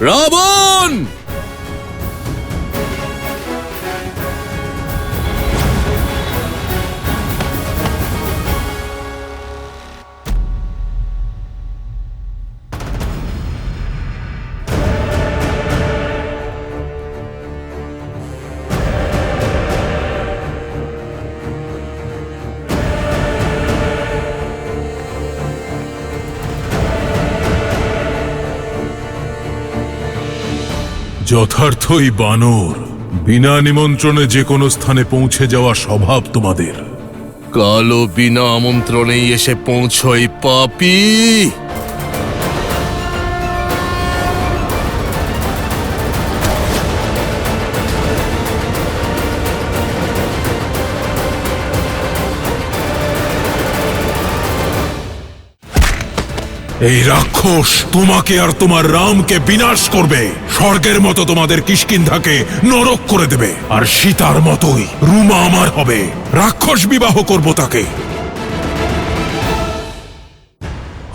G: রাবণ!
P: যথার্থই বানর, বিনা নিমন্ত্রণে যে কোনো স্থানে পৌঁছে যাওয়া স্বভাব তোমাদের।
G: কালো বিনা আমন্ত্রণেই এসে পৌঁছই পাপী।
P: এই রাক্ষস তোমাকে আর তোমার রামকে বিনাশ করবে। স্বর্গের মতো তোমাদের কিষ্কিন্ধাকে নরক করে দেবে, আর সীতার মতোই রুমা আমার হবে। রাক্ষস বিবাহ করব তাকে।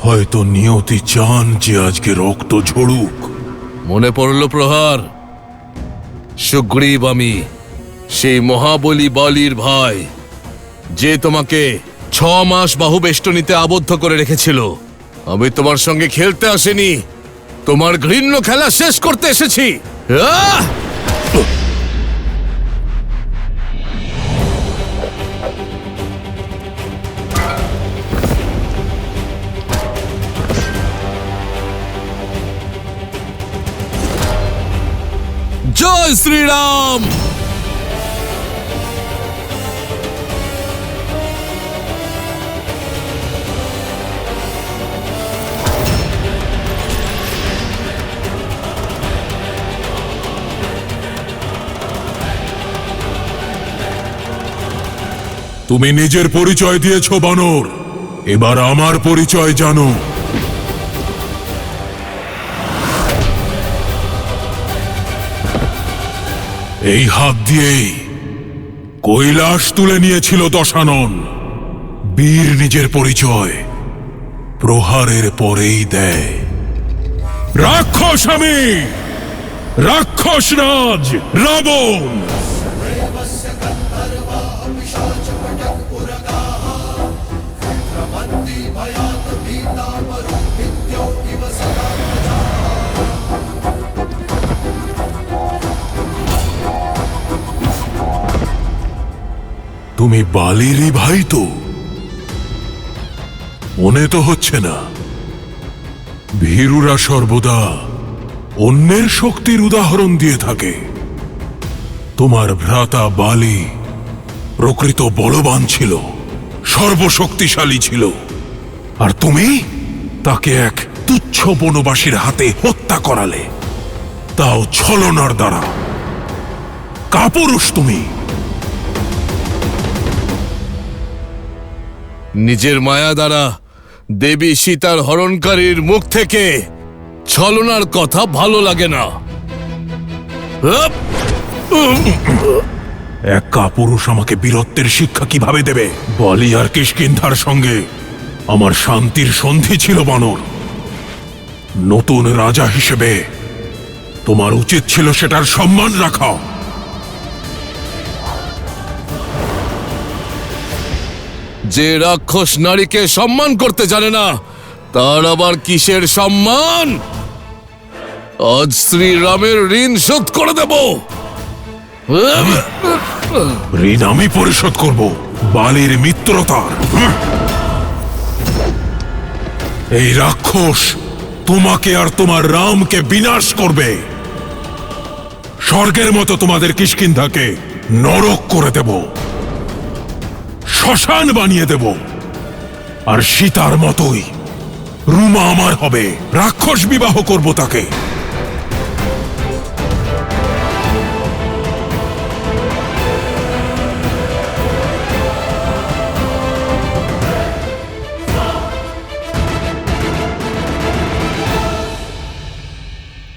P: হয়তো নিয়তি চান যে আজকে রক্ত ঝরুক।
G: মনে পড়ল প্রহার, সুগ্রীব আমি, সেই মহাবলী বালির ভাই, যে তোমাকে 6 মাস বাহুবেষ্টনীতে আবদ্ধ করে রেখেছিল। আমি তোমার সঙ্গে খেলতে আসিনি, তোমার ঘৃণ্য খেলা শেষ করতে এসেছি। জয় শ্রীরাম।
P: তুমি নিজের পরিচয় দিয়েছ বানর, এবার আমার পরিচয় জানো। এই হাত দিয়েই কৈলাস তুলে নিয়েছিল দশানন। বীর নিজের পরিচয় প্রহারের পরেই দেয়। রাক্ষস আমি, রাক্ষস রাজ রাবণ। তুমি বালিরই ভাই তো? মনে তো হচ্ছে না। ভীরুরা সর্বদা অন্যের শক্তির উদাহরণ দিয়ে থাকে। তোমার ভ্রাতা বালি প্রকৃত বলবান ছিল, সর্বশক্তিশালী ছিল, আর তুমি তাকে এক তুচ্ছ বনবাসীর হাতে হত্যা করালে, তাও ছলনার দ্বারা। কাপুরুষ তুমি।
G: নিজের মায়া দ্বারা দেবী সীতার হরণকারীর মুখ থেকে ছলনার কথা ভালো লাগে না।
P: এক কাপুরুষ আমাকে বীরত্বের শিক্ষা কিভাবে দেবে? বলি আর কিষ্কিন্ধার সঙ্গে আমার শান্তির সন্ধি ছিল বানর। নতুন রাজা হিসেবে তোমার উচিত ছিল সেটার সম্মান রাখা।
G: যে রাক্ষস নারীকে সম্মান করতে জানে না, তার আবার কিসের সম্মান? আজ শ্রীরামের ঋণ শোধ করে দেব।
P: ঋণ আমি পরিশোধ করব বালির মিত্রতার। এই রাক্ষস তোমাকে আর তোমার রামকে বিনাশ করবে। স্বর্গের মতো তোমাদের কিষ্কিন্ধাকে নরক করে দেব, শ্মশান বানিয়ে দেব। আর সীতার মতোই রুমা আমার হবে, রাক্ষস বিবাহ করব তাকে।